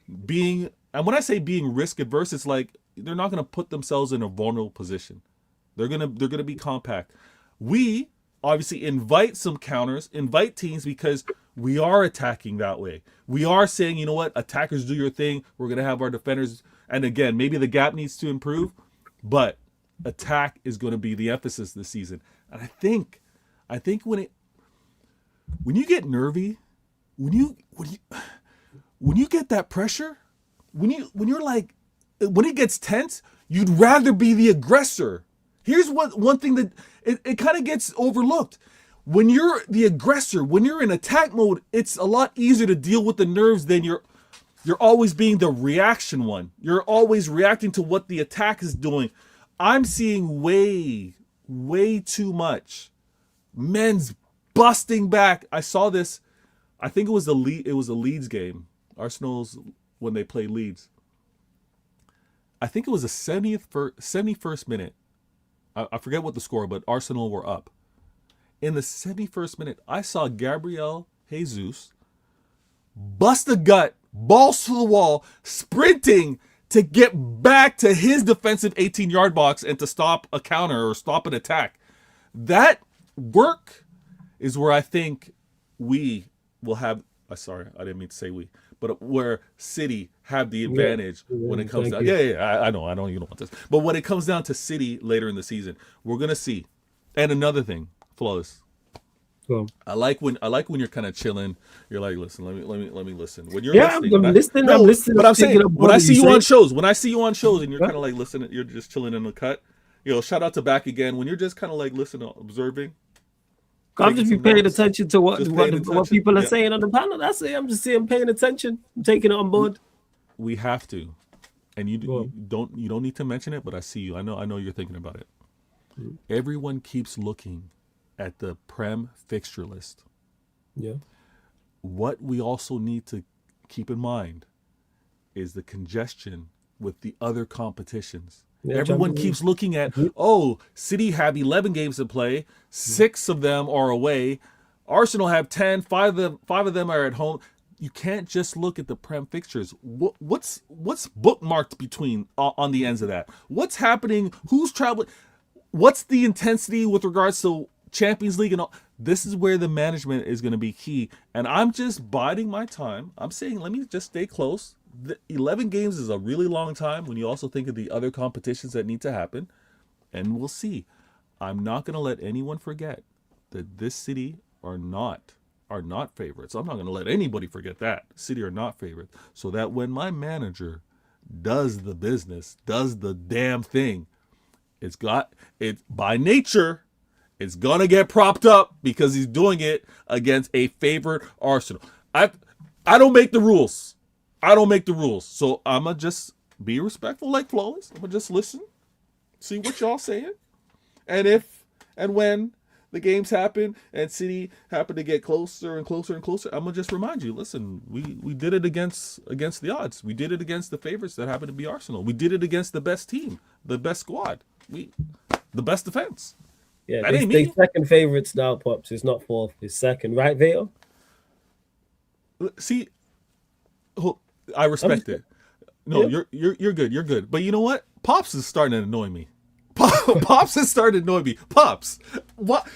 and when I say being risk adverse, it's like they're not going to put themselves in a vulnerable position. They're going to be compact. We obviously invite some counters, invite teams because we are attacking that way. We are saying, you know what, attackers do your thing. We're going to have our defenders. And again, maybe the gap needs to improve, but attack is going to be the emphasis this season. And I think when you get nervy, when you get that pressure, when it gets tense, you'd rather be the aggressor. Here's one thing that it kind of gets overlooked. When you're the aggressor, when you're in attack mode, it's a lot easier to deal with the nerves than you're always being the reaction one. You're always reacting to what the attack is doing. I'm seeing way, way too much men's busting back. I saw this. I think it was a Leeds game. Arsenal's when they played Leeds. I think it was the 71st minute. I forget what the score, but Arsenal were up. In the 71st minute, I saw Gabriel Jesus bust a gut, balls to the wall, sprinting, to get back to his defensive 18-yard box and to stop a counter or stop an attack. That work is where I think we will have, sorry, I didn't mean to say we, but where City have the advantage when it comes down. I know, you don't want this. But when it comes down to City later in the season, we're going to see. And another thing, Flawless. Cool. I like when you're kind of chilling. You're like, listen, let me listen. When you're listening, I'm listening. But I'm saying, when I see you on shows, and you're kind of like listening, you're just chilling in the cut. Shout out to Back Again. When you're just kind of like listening, observing. I'm just paying attention to what people are saying on the panel. That's it. I'm just paying attention. I'm taking it on board. We have to, and you don't need to mention it, but I see you. I know you're thinking about it. Everyone keeps looking at the Prem fixture list. Yeah. What we also need to keep in mind is the congestion with the other competitions. Yeah, everyone keeps looking at, City have 11 games to play, 6 of them are away. Arsenal have 10, 5 of them are at home. You can't just look at the Prem fixtures. What's bookmarked between on the ends of that? What's happening? Who's traveling? What's the intensity with regards to Champions League and all? This is where the management is going to be key. And I'm just biding my time. I'm saying, let me just stay close. The 11 games is a really long time when you also think of the other competitions that need to happen. And we'll see. I'm not going to let anyone forget that this City are not favorites. I'm not going to let anybody forget that. City are not favorites. So that when my manager does the business, does the damn thing, it's by nature, it's going to get propped up because he's doing it against a favorite Arsenal. I don't make the rules. So I'm going to just be respectful like Flawless. I'm going to just listen, see what y'all saying. And when the games happen and City happen to get closer and closer and closer, I'm going to just remind you, listen, we did it against the odds. We did it against the favorites that happen to be Arsenal. We did it against the best team, the best squad, the best defense. Yeah, they second favorites now, Pops. It's not fourth, it's second, right, Vito? See, I respect it. No, yeah. You're good. You're good. But you know what? Pops is starting to annoy me. Pops is starting to annoy me. Pops, what?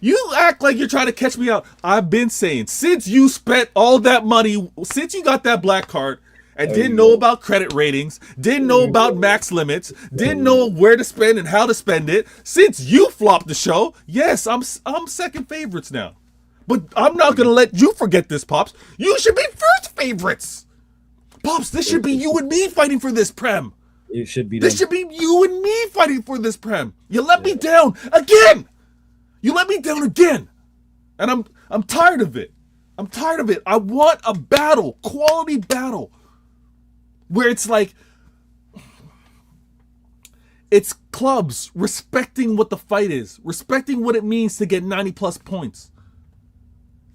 You act like you're trying to catch me out. I've been saying since you spent all that money, since you got that black card, and didn't know about credit ratings, didn't know about max limits, didn't know where to spend and how to spend it. Since you flopped the show, yes, I'm second favorites now. But I'm not gonna let you forget this, Pops. You should be first favorites. Pops, this should be you and me fighting for this Prem. It should be. This should be you and me fighting for this Prem. You let me down again. You let me down again, and I'm tired of it. I want a battle, quality battle, where it's like it's clubs respecting what the fight is, respecting what it means to get 90 plus points.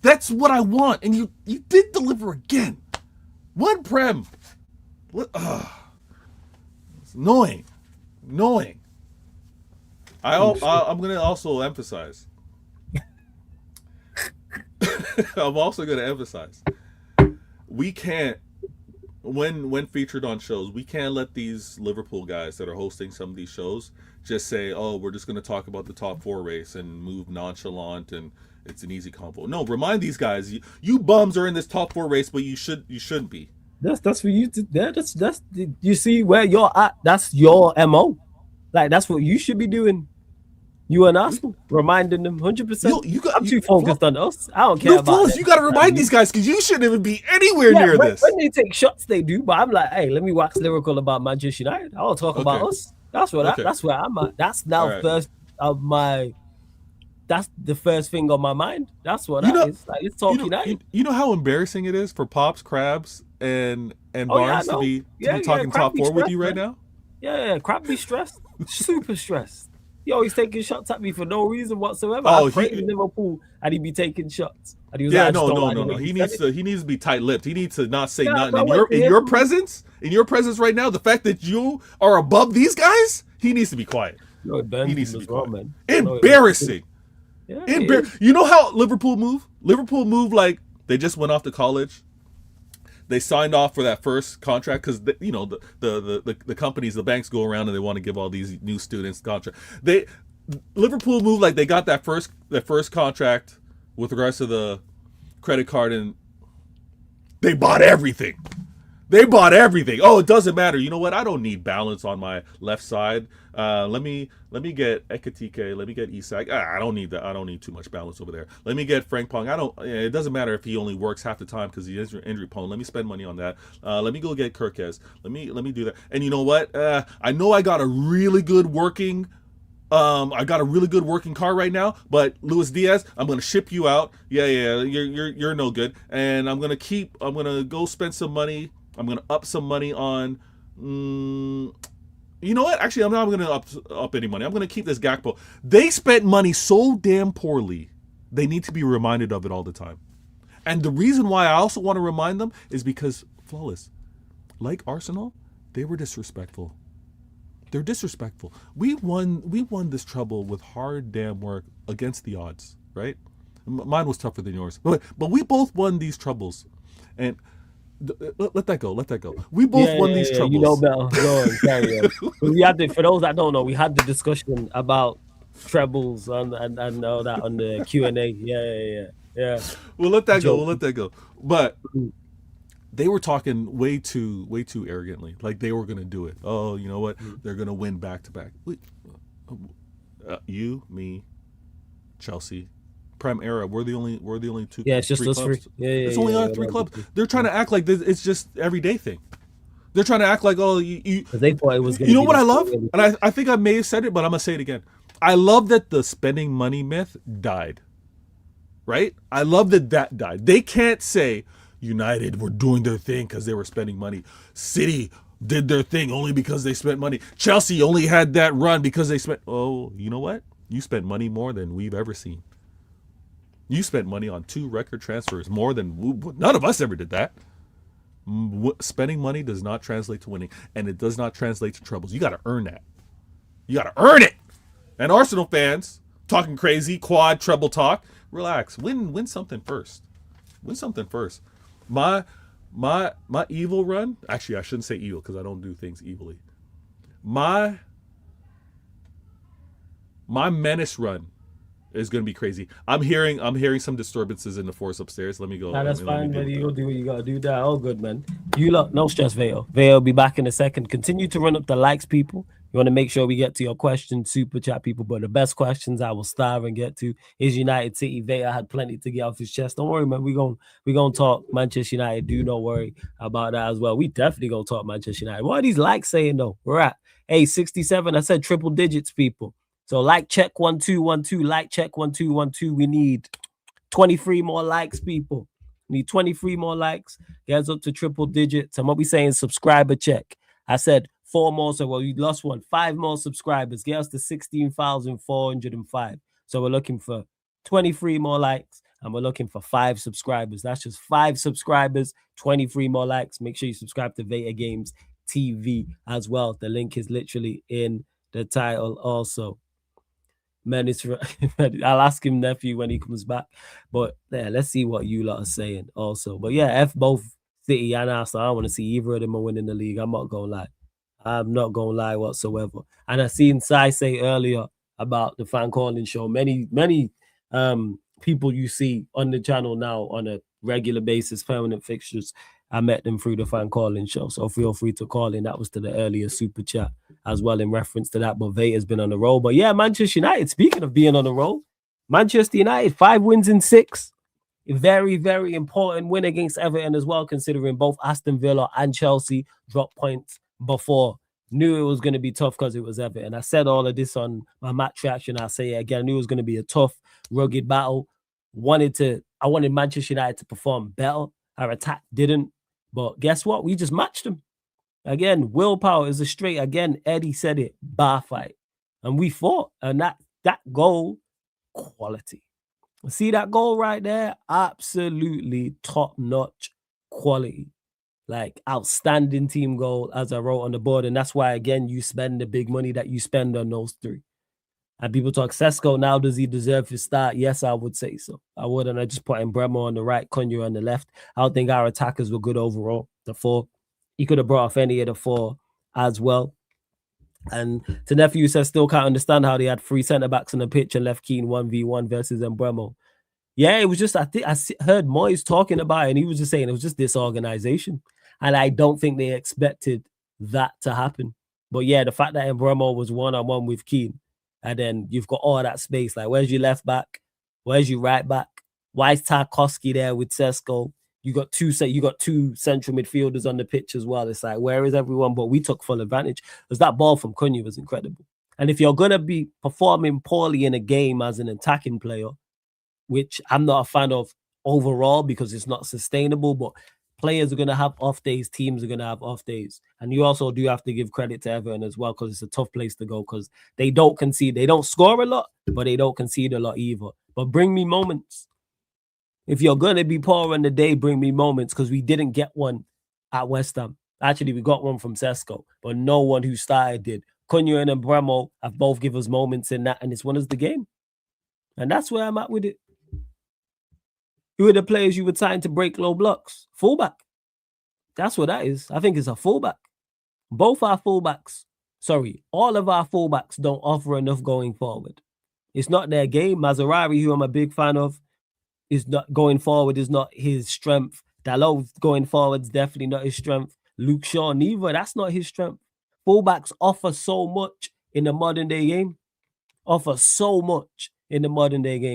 That's what I want, and you did deliver again. One Prem. It's annoying. I'm gonna also emphasize. We can't, when featured on shows, we can't let these Liverpool guys that are hosting some of these shows just say, "Oh, we're just gonna talk about the top 4 race and move nonchalant and it's an easy convo." No, remind these guys, you bums are in this top 4 race, but you shouldn't be. That's for you to. That's you see where you're at. That's your MO. Like that's what you should be doing. You and Arsenal, reminding them 100%. I'm too focused on us. I don't care about that. You got to remind these guys because you shouldn't even be anywhere near this. When they take shots, they do. But I'm like, hey, let me wax lyrical about Manchester United. I'll talk about us. That's what. That's where I'm at. That's now first of my. That's the first thing on my mind. That's what that is. Like, let's talk United. You know how embarrassing it is for Pops, Krabs, and Barnes to be talking top 4 with you right now? Yeah, Crab be stressed. Super stressed. He always taking shots at me for no reason whatsoever. I played in Liverpool and he'd be taking shots. And he was no. He needs to be tight-lipped. He needs to not say nothing. In your presence right now, the fact that you are above these guys, he needs to be quiet. He needs to be quiet. Man. Embarrassing. You know how Liverpool move? Liverpool move like they just went off to college. They signed off for that first contract because the companies, the banks go around and they want to give all these new students contract. Liverpool moved like they got that first contract with regards to the credit card, and they bought everything. They bought everything. Oh, it doesn't matter. You know what? I don't need balance on my left side. Let me get Ekatike. Let me get Isak. I don't need that. I don't need too much balance over there. Let me get Frank Pong. It doesn't matter if he only works half the time because he is injury prone. Let me spend money on that. Let me go get Kirkes. Let me do that. And you know what? I know I got a really good working. I got a really good working car right now, but Luis Diaz, I'm gonna ship you out. Yeah, you're no good. And I'm gonna go spend some money. I'm going to up some money on... you know what? Actually, I'm not going to up any money. I'm going to keep this Gakpo. They spent money so damn poorly, they need to be reminded of it all the time. And the reason why I also want to remind them is because, Flawless, like Arsenal, they were disrespectful. They're disrespectful. We won this trouble with hard damn work against the odds, right? Mine was tougher than yours. But we both won these troubles. And... Let that go. We both won these troubles. You know better. Go on, carry on. We had for those that don't know, we had the discussion about trebles and all that on the Q&A. Yeah. We'll let that go. But they were talking way too arrogantly, like they were gonna do it. Oh, you know what? They're gonna win back to back. You, me, Chelsea. Prem era, we're the only two. Yeah, it's just three us clubs. three. It's only 3 clubs. They're trying to act like it's just everyday thing. They're trying to act like they thought it was. You know what I love, and I think I may have said it, but I'm gonna say it again. I love that the spending money myth died. Right? I love that died. They can't say United were doing their thing because they were spending money. City did their thing only because they spent money. Chelsea only had that run because they spent. Oh, you know what? You spent money more than we've ever seen. You spent money on 2 record transfers, more than none of us ever did that. Spending money does not translate to winning, and it does not translate to troubles. You got to earn that. You got to earn it. And Arsenal fans talking crazy quad treble talk. Relax. Win something first. Win something first. My evil run. Actually, I shouldn't say evil because I don't do things evilly. My menace run is going to be crazy. I'm hearing some disturbances in the force upstairs. Let me go. Nah, that's fine, buddy. You'll do what you got to do. That all good, man. You lot, no stress, Veo. Veo will be back in a second. Continue to run up the likes, people. You want to make sure we get to your questions, super chat, people. But the best questions I will starve and get to is United City. Veo had plenty to get off his chest. Don't worry, man. We gonna talk Manchester United. Do not worry about that as well. We definitely gonna talk Manchester United. What are these likes saying though? We're at 67. I said triple digits, people. So like check 1212, like check 1212. We need 23 more likes, people. We need 23 more likes. Get us up to triple digits. And what we saying, subscriber check. I said 4 more. So we lost 1. 5 more subscribers. Get us to 16,405. So we're looking for 23 more likes and we're looking for 5 subscribers. That's just 5 subscribers, 23 more likes. Make sure you subscribe to Veta Games TV as well. The link is literally in the title also. Man, I'll ask him, nephew, when he comes back. But yeah, let's see what you lot are saying also. But yeah, F both City and Arsenal. I don't want to see either of them are winning the league. I'm not going to lie. I'm not going to lie whatsoever. And I seen Sai say earlier about the fan calling show. Many people you see on the channel now on a regular basis, permanent fixtures, I met them through the fan calling show. So feel free to call in. That was to the earlier super chat as well in reference to that. But Veta's been on the roll. But yeah, Manchester United, speaking of being on the roll, Manchester United, 5 wins in 6. A very, very important win against Everton as well, considering both Aston Villa and Chelsea dropped points before. Knew it was going to be tough because it was Everton. I said all of this on my match reaction. I'll say it again. I knew it was going to be a tough, rugged battle. I wanted Manchester United to perform better. Our attack didn't. But guess what? We just matched them. Again, willpower is a straight. Again, Eddie said it, bar fight. And we fought. And that goal, quality. See that goal right there? Absolutely top-notch quality. Like outstanding team goal, as I wrote on the board. And that's why, again, you spend the big money that you spend on those 3. And people talk Sesko now, does he deserve to start? Yes, I would say so. I would, and I just put in Bremo on the right, Cunha on the left. I don't think our attackers were good overall. The four. He could have brought off any of the four as well. And to nephew says still can't understand how they had 3 centre-backs on the pitch and left Keane 1v1 versus Bremo. Yeah, it was just, I heard Moyes talking about it, and he was just saying it was just disorganization. And I don't think they expected that to happen. But yeah, the fact that Bremo was one-on-one with Keane, and then you've got all that space. Like, where's your left back? Where's your right back? Why is Tarkowski there with Sesko? You got two central midfielders on the pitch as well. It's like, where is everyone? But we took full advantage. Because that ball from Cunha was incredible. And if you're going to be performing poorly in a game as an attacking player, which I'm not a fan of overall because it's not sustainable, but players are going to have off days, teams are going to have off days. And you also do have to give credit to Everton as well, because it's a tough place to go, because they don't concede. They don't score a lot, but they don't concede a lot either. But bring me moments. If you're going to be poor on the day, bring me moments, because we didn't get one at West Ham. Actually, we got one from Sesko, but no one who started did. Cunha and Bremo have both given us moments in that, and it's won us the game. And that's where I'm at with it. Who are the players you would sign to break low blocks? Fullback. That's what that is. I think it's a fullback. All of our fullbacks don't offer enough going forward. It's not their game. Mazarari, who I'm a big fan of, is not going forward, is not his strength. Dalot going forward is definitely not his strength. Luke Shaw, neither. That's not his strength. Fullbacks offer so much in the modern day game.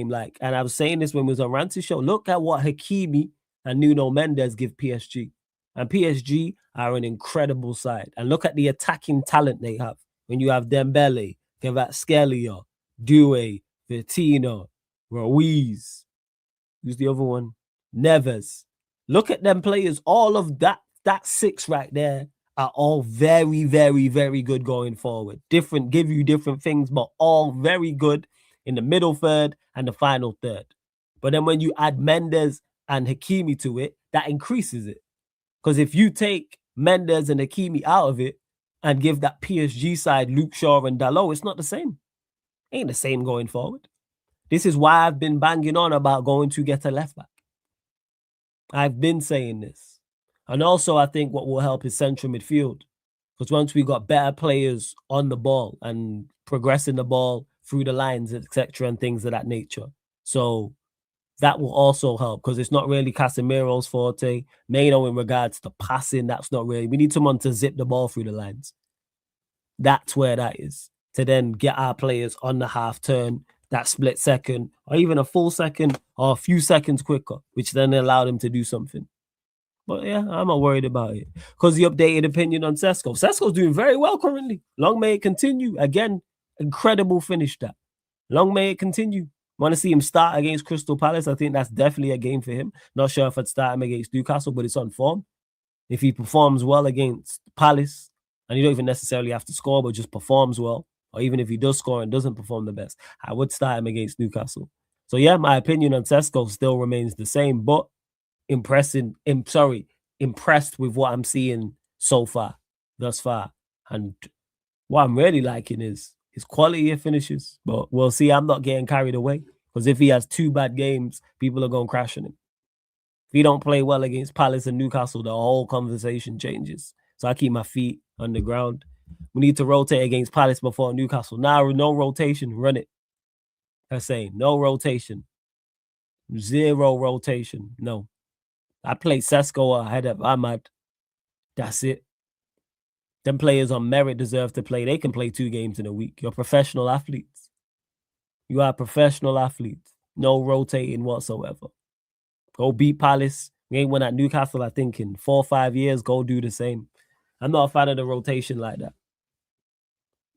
Like, and I was saying this when we was on Rancy's show. Look at what Hakimi and Nuno Mendes give PSG. And PSG are an incredible side. And look at the attacking talent they have. When you have Dembele, Kvaratskhelia, Doué, Vitinho, Ruiz. Who's the other one? Neves. Look at them players. All of that six right there are all very, very, very good going forward. Give you different things, but all very good in the middle third and the final third. But then when you add Mendes and Hakimi to it, that increases it. Because if you take Mendes and Hakimi out of it and give that PSG side Luke Shaw and Dalot, it's not the same. Ain't the same going forward. This is why I've been banging on about going to get a left back. I've been saying this. And also, I think what will help is central midfield. Because once we got better players on the ball and progressing the ball through the lines, etc., and things of that nature. So that will also help, because it's not really Casemiro's forte. Mano in regards to passing, that's not really. We need someone to zip the ball through the lines. That's where that is. To then get our players on the half turn, that split second, or even a full second, or a few seconds quicker, which then allow them to do something. But yeah, I'm not worried about it. Because the updated opinion on Sesko. Sesko's doing very well currently. Long may it continue. Again, incredible finish that. Long may it continue. Want to see him start against Crystal Palace. I think that's definitely a game for him. Not sure if I'd start him against Newcastle, but it's on form. If he performs well against Palace, and you don't even necessarily have to score, but just performs well, or even if he does score and doesn't perform the best, I would start him against Newcastle. So yeah, my opinion on Sesko still remains the same, but impressed with what I'm seeing thus far. And what I'm really liking is his quality of finishes. But we'll see. I'm not getting carried away, because if he has 2 bad games, people are going to crash on him. If he don't play well against Palace and Newcastle, the whole conversation changes. So I keep my feet on the ground. We need to rotate against Palace before Newcastle. Now, no rotation. Run it. I'm saying no rotation. 0 rotation. No. I play Sesko ahead of Ahmad. That's it. Them players on merit deserve to play. They can play 2 games in a week. You're professional athletes. You are professional athletes. No rotating whatsoever. Go beat Palace. We ain't won at Newcastle, I think, in 4 or 5 years. Go do the same. I'm not a fan of the rotation like that.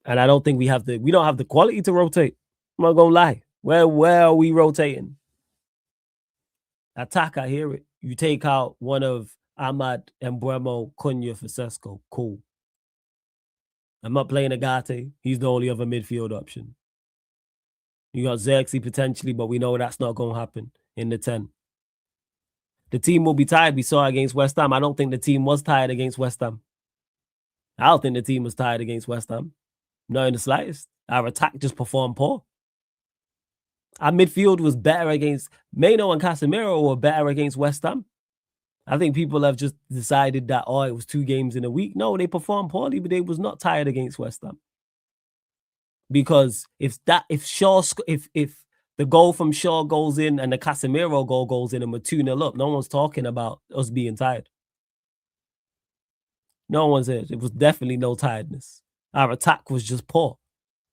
And I don't think we don't have the quality to rotate. I'm not going to lie. Where are we rotating? Attack, I hear it. You take out one of Ahmad, Mbeumo, Cunha for Sesko. Cool. I'm not playing Agate. He's the only other midfield option. You got Xerxes potentially, but we know that's not going to happen in the 10. The team will be tired. We saw against West Ham. I don't think the team was tired against West Ham. I don't think the team was tired against West Ham. Not in the slightest. Our attack just performed poor. Our midfield was better against Meno and Casemiro were better against West Ham. I think people have just decided that, it was 2 games in a week. No, they performed poorly, but they was not tired against West Ham. Because if the goal from Shaw goes in and the Casemiro goal goes in and we're 2-0 up, no one's talking about us being tired. No one's here. It was definitely no tiredness. Our attack was just poor.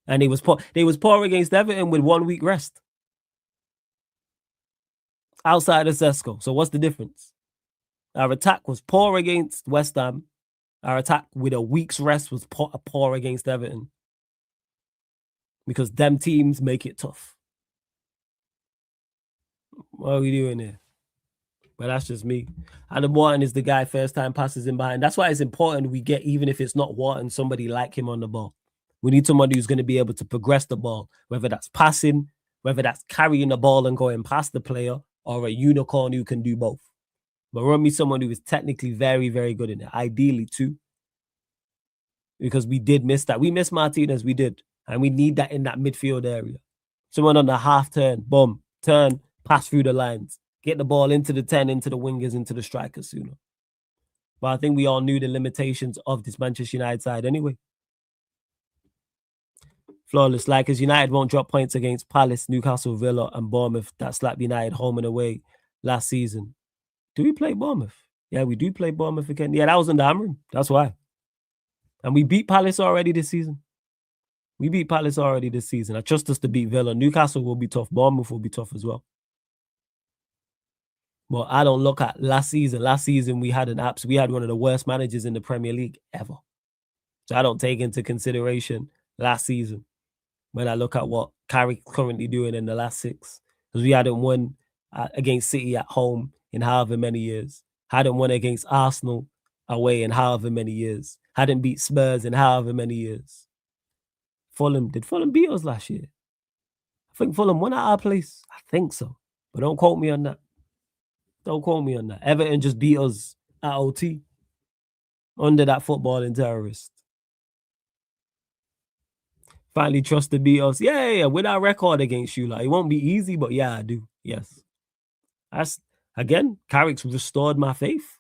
And they was poor against Everton with 1 week rest. Outside of Sesko. So what's the difference? Our attack was poor against West Ham. Our attack with a week's rest was poor against Everton. Because them teams make it tough. What are we doing here? But that's just me. Adam Wharton is the guy first time passes in behind. That's why it's important we get, even if it's not Wharton, somebody like him on the ball. We need somebody who's going to be able to progress the ball, whether that's passing, whether that's carrying the ball and going past the player, or a unicorn who can do both. But run me someone who is technically very, very good in it. Ideally, too. Because we did miss that. We missed Martinez, we did. And we need that in that midfield area. Someone on the half turn, boom, turn, pass through the lines. Get the ball into the 10, into the wingers, into the strikers sooner. But I think we all knew the limitations of this Manchester United side anyway. Flawless. Like as United won't drop points against Palace, Newcastle, Villa, and Bournemouth that slapped United home and away last season. Do we play Bournemouth? Yeah, we do play Bournemouth again. Yeah, that was under Amram. That's why. And we beat Palace already this season. I trust us to beat Villa. Newcastle will be tough. Bournemouth will be tough as well. But I don't look at last season. Last season, we had one of the worst managers in the Premier League ever. So I don't take into consideration last season when I look at what Carrick's currently doing in the last 6. Because we hadn't won against City at home in however many years. Hadn't won against Arsenal away in however many years. Hadn't beat Spurs in however many years. Did Fulham beat us last year? I think Fulham won at our place. I think so. But don't quote me on that. Everton just beat us at OT under that footballing terrorist. Finally trust to beat us. Yeah. With our record against you, it won't be easy, but yeah, I do. Yes. That's, again, Carrick's restored my faith.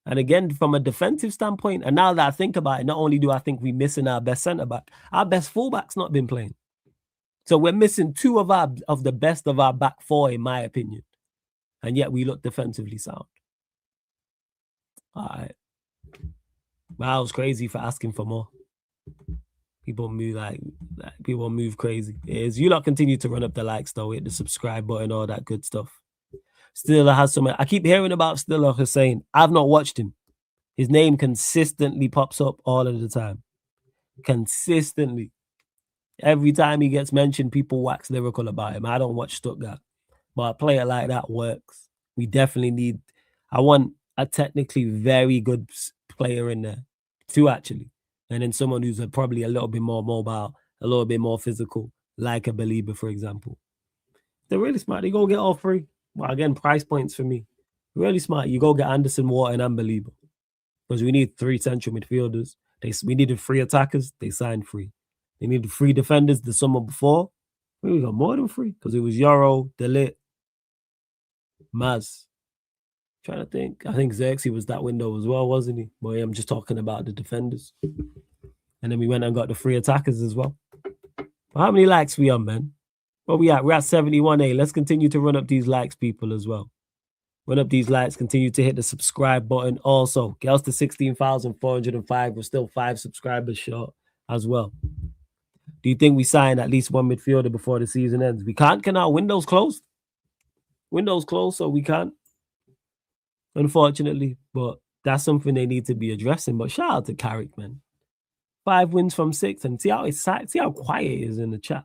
And again, from a defensive standpoint, and now that I think about it, not only do I think we're missing our best centre-back, our best fullback's not been playing. So we're missing 2 of the best of our back 4, in my opinion. And yet we look defensively sound. All right. Well, I was crazy for asking for more. People move crazy. You lot continue to run up the likes though, hit the subscribe button, all that good stuff. Stiller has some. I keep hearing about Stiller Hussein. I've not watched him. His name consistently pops up all of the time. Consistently. Every time he gets mentioned, people wax lyrical about him. I don't watch Stuttgart. But a player like that works. We definitely need. I want a technically very good player in there. 2 actually. And then someone who's probably a little bit more mobile, a little bit more physical, like a Belieber, for example. They're really smart. They go get all 3. Well, again, price points for me. Really smart. You go get Anderson, Wharton, and Belieber. Because we need 3 central midfielders. We needed 3 attackers. They signed 3. They needed 3 defenders the summer before. We got more than 3. Because it was Yoro, De Ligt, Maz. Trying to think. I think Xerxes was that window as well, wasn't he? But I'm just talking about the defenders. And then we went and got the 3 attackers as well. But how many likes we on, man? Where we at? We're at 71A. Let's continue to run up these likes, people, as well. Run up these likes. Continue to hit the subscribe button. Also, get us to 16,405. We're still 5 subscribers short as well. Do you think we sign at least 1 midfielder before the season ends? We can't. Can our windows closed? Windows closed, so we can't. Unfortunately. But that's something they need to be addressing. But shout out to Carrick, man. 5 wins from 6. And see how quiet it is in the chat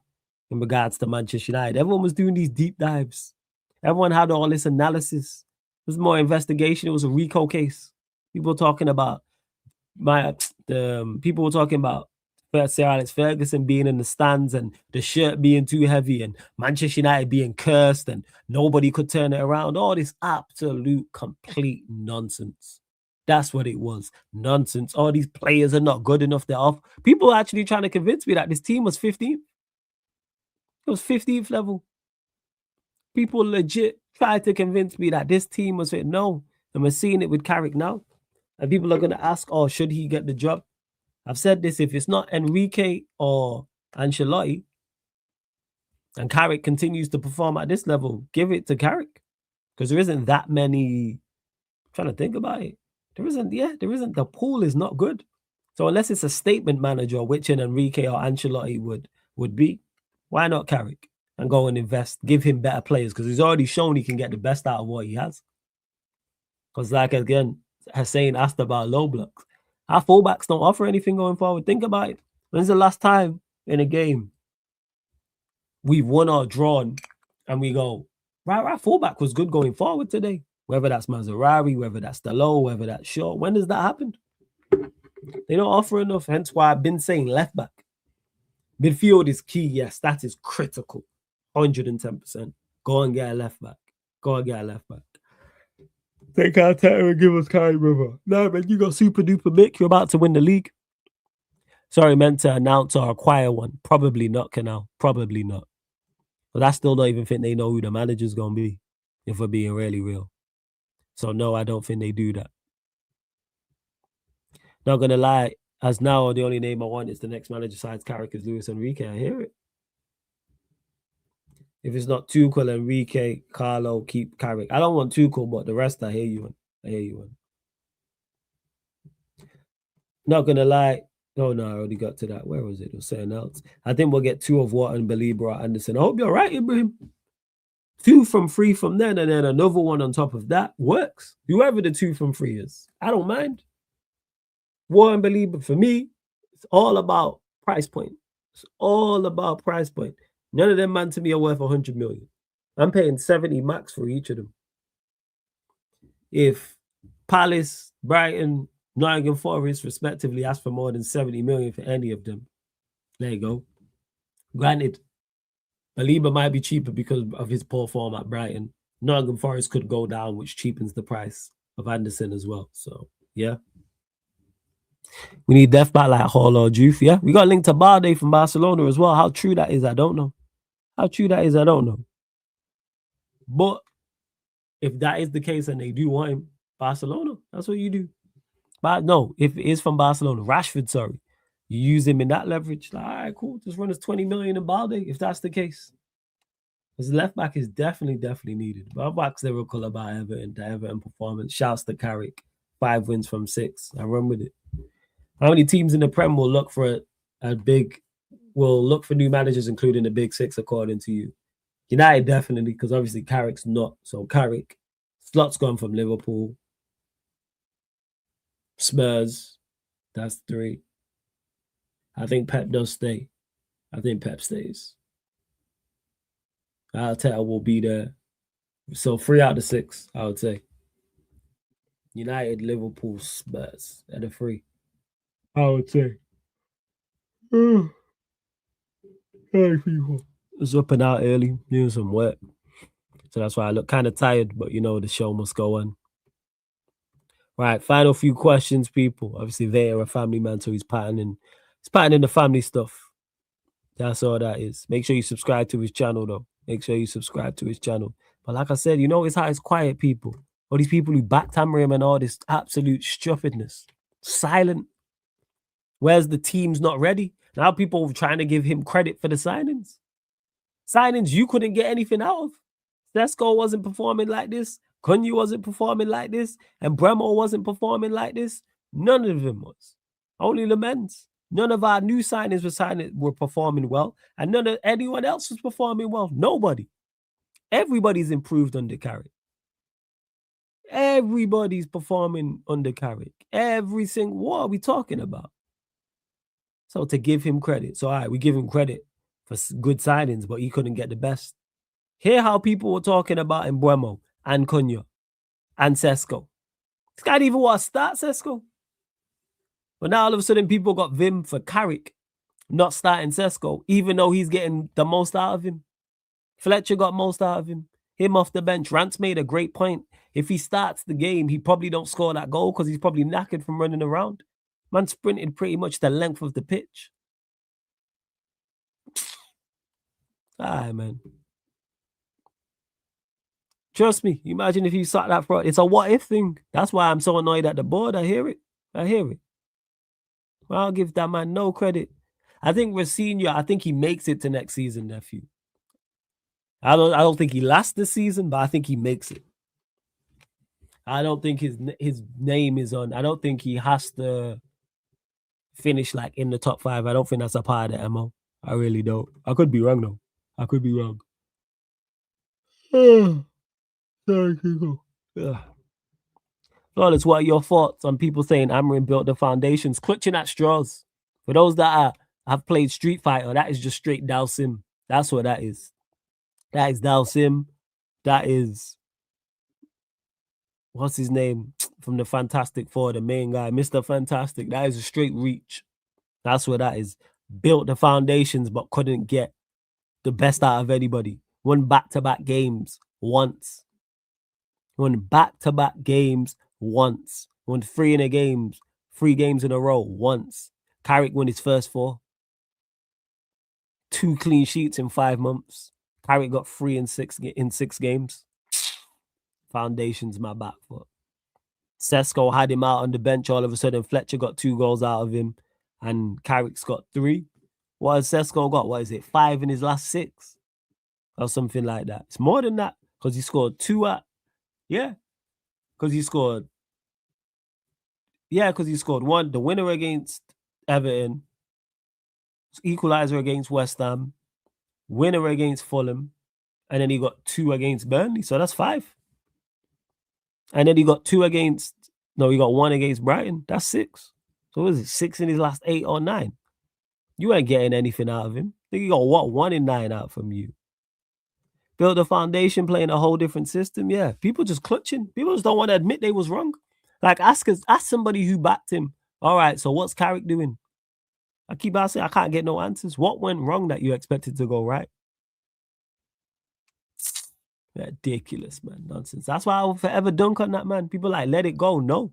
in regards to Manchester United. Everyone was doing these deep dives. Everyone had all this analysis. It was more investigation. It was a RICO case. People were talking about Sir Alex Ferguson being in the stands and the shirt being too heavy and Manchester United being cursed and nobody could turn it around. All this absolute complete nonsense. That's what it was. Nonsense. All these players are not good enough. They're off. People are actually trying to convince me that this team was 15th. It was 15th level. People legit tried to convince me that this team was fit. No. And we're seeing it with Carrick now. And people are going to ask, oh, should he get the job? I've said this, if it's not Enrique or Ancelotti, and Carrick continues to perform at this level, give it to Carrick. Because there isn't that many. I'm trying to think about it. There isn't. The pool is not good. So unless it's a statement manager, which an Enrique or Ancelotti would be, why not Carrick and go and invest, give him better players? Because he's already shown he can get the best out of what he has. Because like, again, Hussein asked about low blocks. Our fullbacks don't offer anything going forward. Think about it. When's the last time in a game we've won or drawn and we go, right, our fullback was good going forward today? Whether that's Mazzarari, whether that's Dalot, whether that's Shaw. When does that happen? They don't offer enough. Hence why I've been saying left back. Midfield is key. Yes, that is critical. 110%. Go and get a left back. Take our time and give us Kai River. No, man, you got super duper Mick. You're about to win the league. Sorry, meant to announce or acquire one. Probably not, Canal. Probably not. But I still don't even think they know who the manager's going to be, if we're being really real. So, no, I don't think they do that. Not going to lie, as now the only name I want is the next manager besides Carrick is Luis Enrique. I hear it. If it's not Tuchel, Enrique, Carlo, keep Carrick. I don't want Tuchel, but the rest I hear you on. Not going to lie. Oh, no, I already got to that. Where was it? It was something else. I think we'll get 2 of Wharton, Belieber, or Anderson. I hope you're right, Ibrahim. 2 from 3 from then, and then another one on top of that works. Whoever the 2 from 3 is, I don't mind. Warren Belieber, for me, it's all about price point. It's all about price point. None of them, man, to me are worth 100 million. I'm paying 70 max for each of them. If Palace, Brighton, Nottingham Forest, respectively, ask for more than 70 million for any of them, there you go. Granted, Belieber might be cheaper because of his poor form at Brighton. Nottingham Forest could go down, which cheapens the price of Anderson as well. So, yeah. We need depth back like Hall or Juve. Yeah, we got linked to Barde from Barcelona as well. How true that is, I don't know. But if that is the case and they do want him, Barcelona, that's what you do. But no, if it is from Barcelona, Rashford, sorry, you use him in that leverage. Like, all right, cool. Just run us 20 million in Balde if that's the case. Because left back is definitely needed. But I'm wax lyrical about Everton, the Everton performance. Shouts to Carrick. 5 wins from 6. I run with it. How many teams in the Prem will look for will look for new managers, including the Big 6, according to you? United definitely, because obviously Carrick's not. So Carrick, Slot's gone from Liverpool. Spurs, that's 3. I think Pep does stay. I think Pep stays. Arteta will be there. So 3 out of 6, I would say. United, Liverpool, Spurs at the 3. I would say. Hey, people. It's up and out early, doing some work. So that's why I look kind of tired, but the show must go on. Right, final few questions, people. Obviously, they are a family man, so he's patterning the family stuff. That's all that is. Make sure you subscribe to his channel, though. But like I said, it's how it's quiet, people. All these people who backtammer him and all this absolute stupidness. Silent. Where's the team's not ready? Now people are trying to give him credit for the signings. Signings you couldn't get anything out of. Sesko wasn't performing like this. Cunha wasn't performing like this. And Bremo wasn't performing like this. None of them was. Only the men's. None of our new signings were performing well. And none of anyone else was performing well. Nobody. Everybody's improved under Carrick. Everybody's performing under Carrick. Every single. What are we talking about? So to give him credit. So, all right, we give him credit for good signings, but he couldn't get the best. Hear how people were talking about Mbeumo and Cunha and Sesko. This guy didn't even want to start Sesko. But now all of a sudden people got vim for Carrick not starting Sesko, even though he's getting the most out of him. Fletcher got most out of him. Him off the bench. Rance made a great point. If he starts the game, he probably don't score that goal because he's probably knackered from running around. Man sprinted pretty much the length of the pitch. Aye, man. Trust me. Imagine if you sat that front. It's a what if thing. That's why I'm so annoyed at the board. I hear it. Well, I'll give that man no credit. I think Rosinha, I think he makes it to next season, nephew. I don't think he lasts this season, but I think he makes it. I don't think his name is on. I don't think he has to finish like in the top 5. I don't think that's a part of the MO. I really don't. I could be wrong though. I could be wrong. Sorry, Kiko. Flawless, what are your thoughts on people saying Amarin built the foundations? Clutching at straws. For those that have played Street Fighter, that is just straight Dalsim. That's what that is. That is Dalsim. That is, what's his name from the Fantastic Four, the main guy, Mr. Fantastic. That is a straight reach. That's what that is. Built the foundations, but couldn't get the best out of anybody. Won back-to-back games once. Won back-to-back games once. Won 3 games in a row once. Carrick won his first 4. 2 clean sheets in 5 months. Carrick got 3 in 6 games. Foundation's my back foot. Sesko had him out on the bench. All of a sudden, Fletcher got 2 goals out of him, and Carrick's got 3. What has Sesko got? What is it? 5 in his last 6, or something like that. It's more than that because he scored 2 at. Yeah, because he scored. Yeah, because he scored 1. The winner against Everton, equalizer against West Ham, winner against Fulham, and then he got 2 against Burnley. So that's 5. And then he got 2 against. No, he got 1 against Brighton. That's 6. So what is it? 6 in his last 8 or 9. You ain't getting anything out of him. I think he got what? 1 in 9 out from you. Built the foundation, playing a whole different system. Yeah, people just clutching. People just don't want to admit they was wrong. Like, ask somebody who backed him. All right, so what's Carrick doing? I keep asking, I can't get no answers. What went wrong that you expected to go right? Ridiculous, man. Nonsense. That's why I will forever dunk on that, man. People like, let it go. No.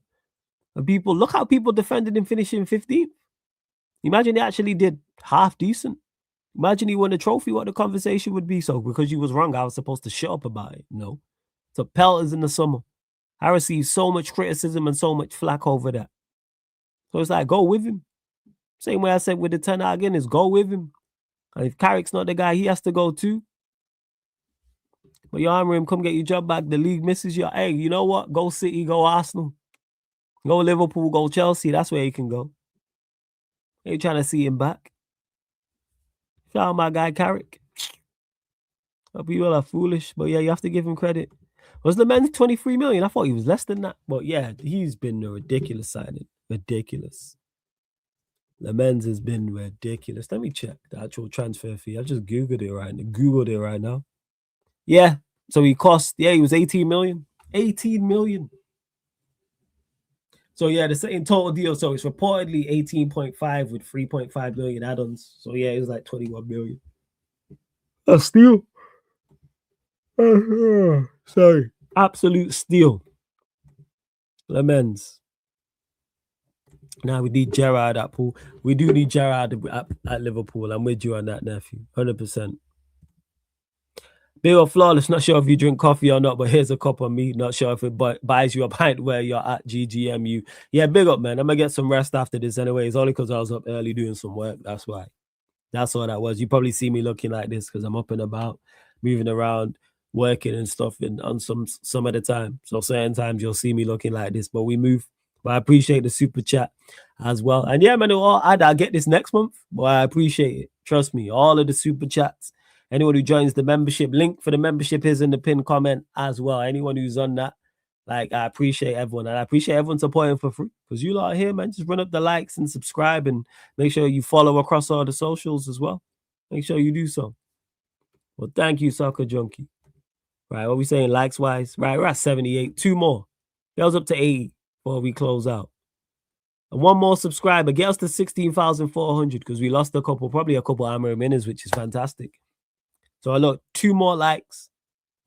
And people, look how people defended him finishing 15th. Imagine they actually did half decent. Imagine he won a trophy, what the conversation would be. So because you was wrong, I was supposed to shut up about it. No. So pelters in the summer. I received so much criticism and so much flack over that. So it's like, go with him. Same way I said with the 10 again is go with him. And if Carrick's not the guy, he has to go too. But you armor him, come get your job back. The league misses you. Hey, you know what? Go City, go Arsenal. Go Liverpool, go Chelsea. That's where he can go. Ain't trying to see him back. Shout out my guy Carrick. People are foolish, but yeah, you have to give him credit. Was the man 23 million? I thought he was less than that. But yeah, he's been a ridiculous signing. Ridiculous. Lemens has been ridiculous. Let me check the actual transfer fee. I just Googled it right now. Yeah. So he was 18 million. 18 million. So yeah, the same total deal. So it's reportedly 18.5 with 3.5 million add-ons. So yeah, it was like 21 million. A steal. Sorry. Absolute steal. Lemens. Now we need Gerrard at Pool. We do need Gerrard at Liverpool. I'm with you on that, nephew. 100%. Big or flawless. Not sure if you drink coffee or not, but here's a cup on me. Not sure if it buys you a pint where you're at GGMU. Yeah, big up, man. I'm going to get some rest after this anyway. It's only because I was up early doing some work. That's why. That's all that was. You probably see me looking like this because I'm up and about, moving around, working and stuff on some of the time. So certain times you'll see me looking like this, but we move. But I appreciate the super chat as well. And yeah, man, I'll get this next month, but I appreciate it. Trust me, all of the super chats. Anyone who joins the membership, link for the membership is in the pinned comment as well. Anyone who's on that, like, I appreciate everyone. And I appreciate everyone supporting for free. Because you lot are here, man. Just run up the likes and subscribe and make sure you follow across all the socials as well. Make sure you do so. Well, thank you, Soccer Junkie. Right, what we saying likes-wise? Right, we're at 78. 2 more. That was up to 80 before we close out. And 1 more subscriber. Get us to 16,400 because we lost probably a couple Amarim minutes, which is fantastic. So I look, 2 more likes,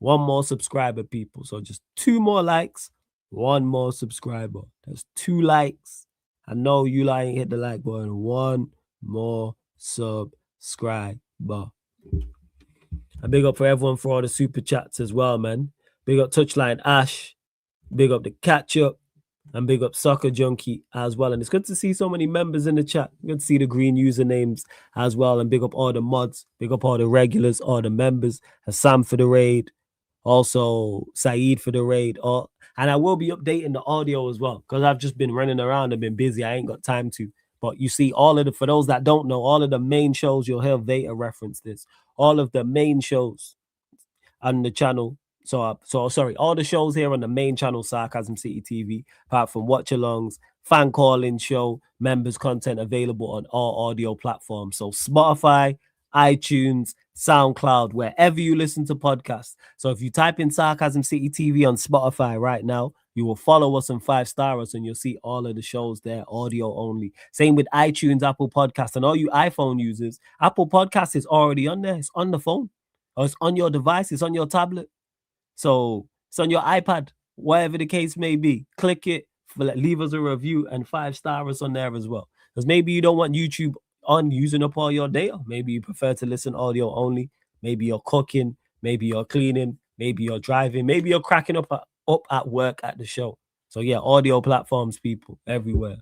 one more subscriber, people. So just 2 more likes, 1 more subscriber. That's 2 likes. I know you ain't hit the like button. 1 more subscriber. And big up for everyone for all the super chats as well, man. Big up Touchline Ash. Big up the Catch Up. And big up Soccer Junkie as well. And it's good to see so many members in the chat. Good to see the green usernames as well. And big up all the mods. Big up all the regulars, all the members. Hassan for the raid. Also Saeed for the raid. And I will be updating the audio as well, because I've just been running around and been busy. I ain't got time to. But you see, for those that don't know, all of the main shows, you'll hear Veta reference this. All of the main shows on the channel. So sorry, all the shows here on the main channel, Sarcasm City TV, apart from watch-alongs, fan calling show, members content available on all audio platforms. So Spotify, iTunes, SoundCloud, wherever you listen to podcasts. So if you type in Sarcasm City TV on Spotify right now, you will follow us and 5-star us, and you'll see all of the shows there, audio only. Same with iTunes, Apple Podcasts, and all you iPhone users. Apple Podcasts is already on there. It's on the phone, or it's on your device. It's on your tablet. So it's on your iPad, whatever the case may be. Click it, leave us a review, and 5-star us on there as well. Because maybe you don't want YouTube on using up all your data. Maybe you prefer to listen audio only. Maybe you're cooking. Maybe you're cleaning. Maybe you're driving. Maybe you're cracking up at work at the show. So yeah, audio platforms, people, everywhere.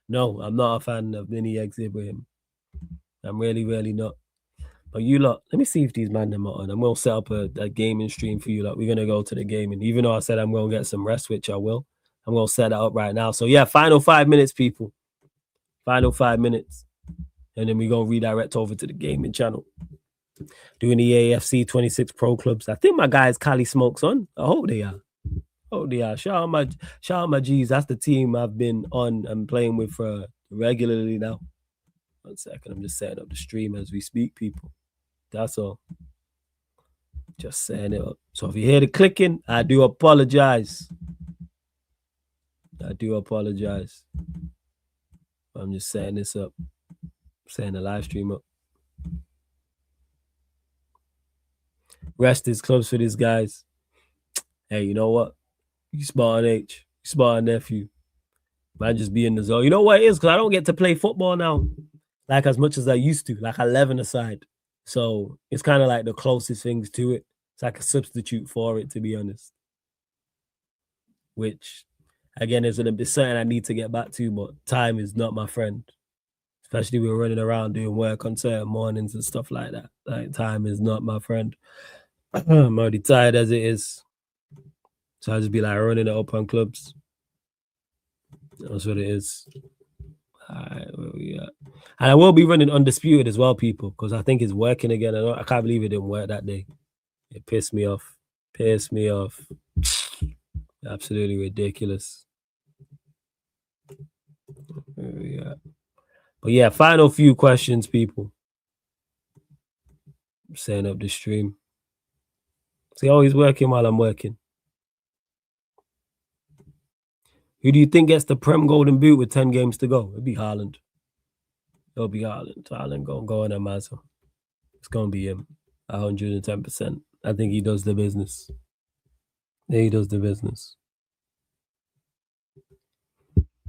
No, I'm not a fan of Mini Eggs Ibrahim. I'm really, really not. But you lot, let me see if these man them are on. I'm going to set up a gaming stream for you lot. We're going to go to the gaming. Even though I said I'm going to get some rest, which I will. I'm going to set that up right now. So yeah, final 5 minutes, people. Final 5 minutes. And then we're going to redirect over to the gaming channel. Doing the AFC 26 Pro Clubs. I think my guys Cali Smokes on. I hope they are. Shout out my G's. That's the team I've been on and playing with regularly now. 1 second. I'm just setting up the stream as we speak, people. That's all. Just setting it up. So if you hear the clicking, I do apologize. I'm just setting this up. Setting the live stream up. Rest is close for these guys. Hey, you know what? You smart on H. You smart on nephew. Man, just be in the zone. You know what it is? Because I don't get to play football now like as much as I used to, like 11 aside. So it's kind of like the closest things to it. It's like a substitute for it, to be honest. Which, again, is something I need to get back to, but time is not my friend. Especially we're running around doing work on certain mornings and stuff like that. Like, time is not my friend. I'm already tired as it is. So I'll just be like running it up on clubs. That's what it is. All right, where we at? And I will be running Undisputed as well, people, because I think it's working again. I can't believe it didn't work that day. It pissed me off. Absolutely ridiculous. Where we at? But yeah, final few questions, people. I'm setting up the stream. See, always working while I'm working. Who do you think gets the Prem Golden Boot with 10 games to go? It'll be Haaland. Haaland going to go on a Mazza. It's going to be him. 110%. I think he does the business. Yeah, he does the business.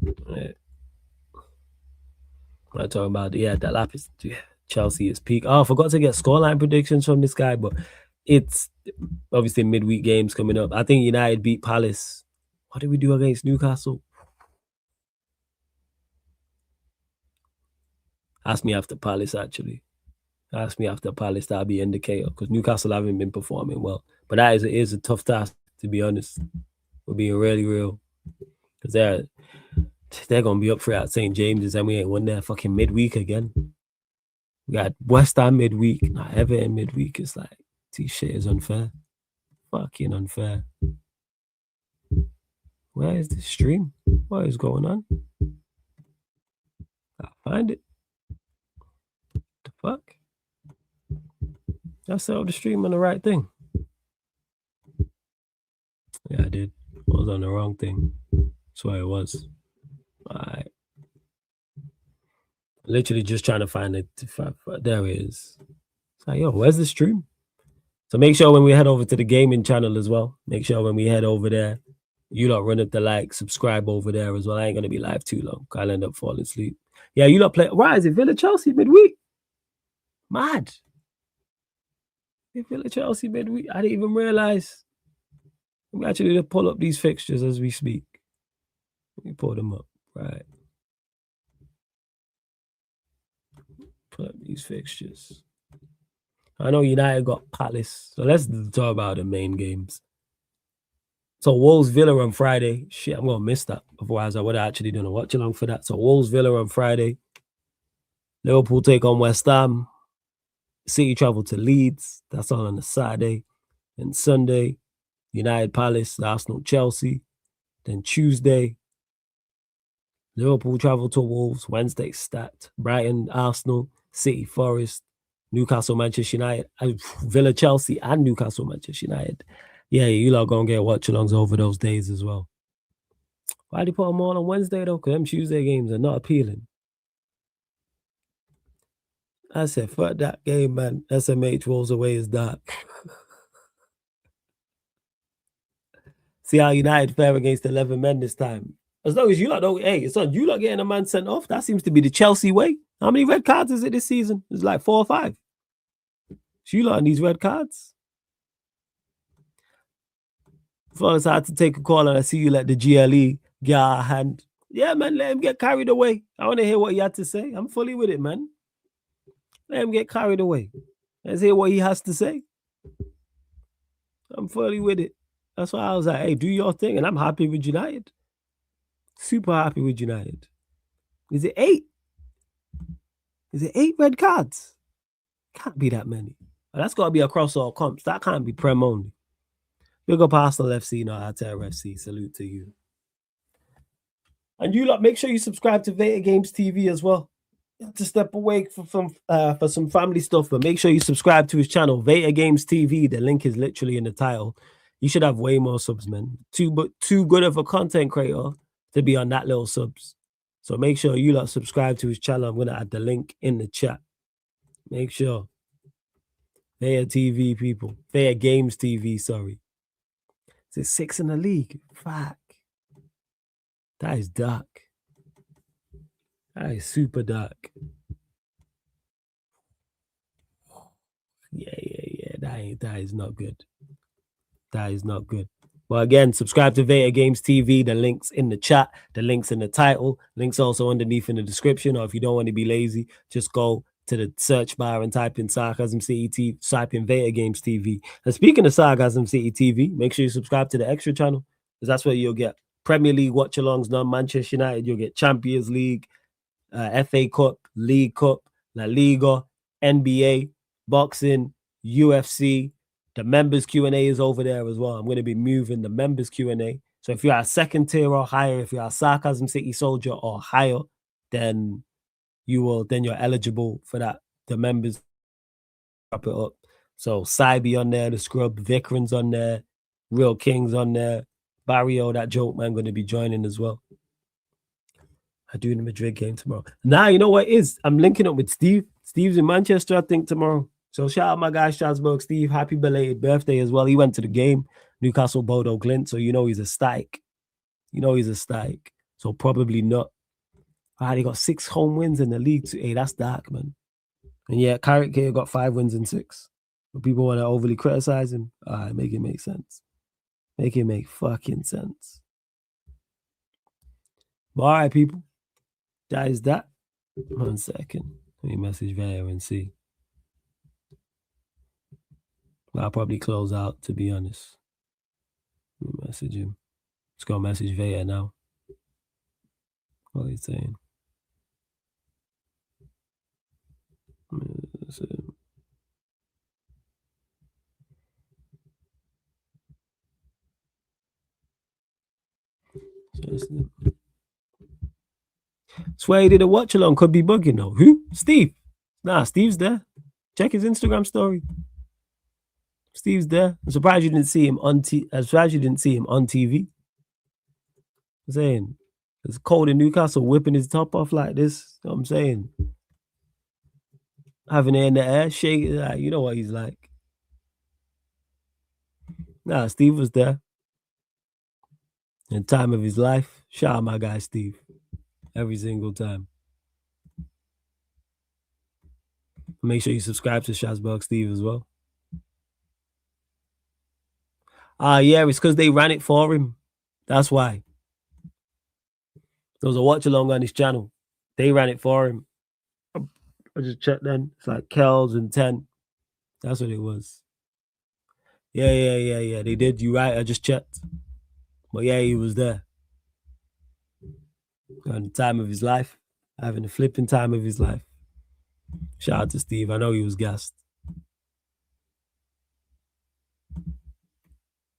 Yeah. I'm talking about, that Lapis. Yeah, Chelsea is peak. Oh, I forgot to get scoreline predictions from this guy, but it's obviously midweek games coming up. I think United beat Palace. What did we do against Newcastle? Ask me after Palace, actually. Ask me after Palace, that'll be an indicator, because Newcastle haven't been performing well. But that is a tough task, to be honest. We're being really real. Because they're going to be up for it at St. James's, and we ain't won there fucking midweek again. We got West Ham midweek, not Everton midweek. It's like, this shit is unfair. Fucking unfair. Where is this stream? What is going on? I'll find it. The fuck? I set up the stream on the right thing. Yeah, I did. I was on the wrong thing. That's why it was. Alright. Literally just trying to find it. There it is. It's like, yo, where's the stream? So make sure when we head over to the gaming channel as well, make sure when we head over there, you lot run up the like, subscribe over there as well. I ain't gonna be live too long. I'll end up falling asleep. Yeah, you lot play. Why is it Villa Chelsea midweek? Mad. Villa Chelsea midweek. I didn't even realize. I'm actually to pull up these fixtures as we speak. Let me pull them up. Right. Pull up these fixtures. I know United got Palace. So let's talk about the main games. So Wolves Villa on Friday. Shit, I'm gonna miss that. Otherwise, I would have actually done a watch along for that. So Wolves Villa on Friday. Liverpool take on West Ham. City travel to Leeds. That's all on the Saturday. And Sunday, United Palace, Arsenal Chelsea. Then Tuesday, Liverpool travel to Wolves. Wednesday, Stat. Brighton, Arsenal, City, Forest, Newcastle, Manchester United, Villa, Chelsea, and Newcastle, Manchester United. Yeah, you lot gonna get watch-alongs over those days as well. Why do you put them all on Wednesday though? Because them Tuesday games are not appealing. I said, fuck that game, man. SMH rolls away is dark. See how United fare against 11 men this time. As long as you lot don't, hey, it's on you lot getting a man sent off. That seems to be the Chelsea way. How many red cards is it this season? It's like 4 or 5. So you lot on these red cards. Flawless, I had to take a call and I see you let the GLE get out of hand. Yeah, man, let him get carried away. I want to hear what he had to say. I'm fully with it, man. Let him get carried away. Let's hear what he has to say. I'm fully with it. That's why I was like, hey, do your thing. And I'm happy with United. Super happy with United. Is it 8? Is it 8 red cards? Can't be that many. That's got to be across all comps. That can't be Prem only. Big up Arsenal FC, not Arteta FC. Salute to you. And you lot, make sure you subscribe to Veta Games TV as well. You have to step away for some family stuff, but make sure you subscribe to his channel, Veta Games TV. The link is literally in the title. You should have way more subs, man. Too good of a content creator to be on that little subs. So make sure you lot subscribe to his channel. I'm going to add the link in the chat. Make sure. Veta TV, people. Veta Games TV, sorry. Is it 6 in the league? Fuck. That is dark. That is super dark. Yeah. That is not good. That is not good. But again, subscribe to Veta Games TV. The link's in the chat. The link's in the title. Link's also underneath in the description. Or if you don't want to be lazy, just go to the search bar and type in Sarcasm City TV, type in Veta Games TV. And speaking of Sarcasm City TV, make sure you subscribe to the extra channel, because that's where you'll get Premier League watch-alongs, non-Manchester United. You'll get Champions League, FA Cup, League Cup, La Liga, NBA, boxing, UFC. The members Q&A is over there as well. I'm going to be moving the members Q&A. So if you're a second tier or higher, if you're a Sarcasm City soldier or higher, then you're eligible for that. The members wrap it up. So Cybe on there, the Scrub, Vikran's on there, Real King's on there, Barrio, that joke man, going to be joining as well. I do the Madrid game tomorrow. Now, you know what it is? I'm linking up with Steve. Steve's in Manchester, I think, tomorrow. So shout out my guy, Strasbourg Steve. Happy belated birthday as well. He went to the game, Newcastle, Bodo Glint. So you know he's a static. So probably not. He got 6 home wins in the league. Hey, that's dark, man. And yeah, Carrick here got 5 wins in 6. But people want to overly criticize him. Make it make sense. Make it make fucking sense. But all right, people. That is that. 1 second. Let me message Vaya and see. I'll probably close out, to be honest. Let me message him. Let's go message Vaya now. What are you saying? Swear he did a watch along, could be bugging though. Who? Steve. Nah, Steve's there. Check his Instagram story. Steve's there. I'm surprised you didn't see him on TV. I'm saying it's cold in Newcastle, whipping his top off like this. You know what I'm saying? Having it in the air, shaking, like, you know what he's like. Nah, Steve was there. In time of his life. Shout out my guy Steve. Every single time. Make sure you subscribe to Shazbug Steve as well. Yeah, it's because they ran it for him. That's why. There was a watch along on his channel. They ran it for him. I just checked then. It's like Kells and 10. That's what it was. Yeah. They did. You right. I just checked. But yeah, he was there. On the time of his life. Having the flipping time of his life. Shout out to Steve. I know he was gassed.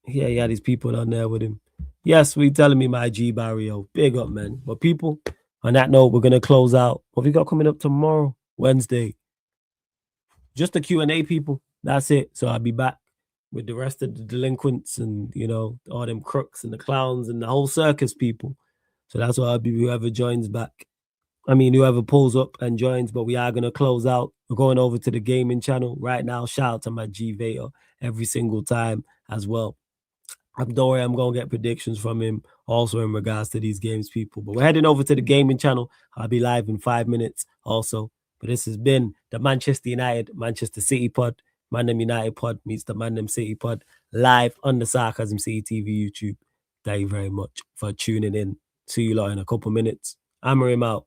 Yeah, he had his people on there with him. Yes, we telling me my G Barrio. Big up, man. But people, on that note, we're gonna close out. What we got coming up tomorrow? Wednesday. Just the Q&A, people. That's it. So I'll be back with the rest of the delinquents and, you know, all them crooks and the clowns and the whole circus, people. So that's why I'll be whoever joins back. I mean, whoever pulls up and joins, but we are going to close out. We're going over to the gaming channel right now. Shout out to my G Vader every single time as well. Don't worry, I'm going to get predictions from him also in regards to these games, people. But we're heading over to the gaming channel. I'll be live in 5 minutes also. But this has been the Manchester United, Manchester City pod. Mandem United pod meets the Mandem City pod live on the Sarcasm City TV YouTube. Thank you very much for tuning in. See you lot in a couple minutes. Hammer him out.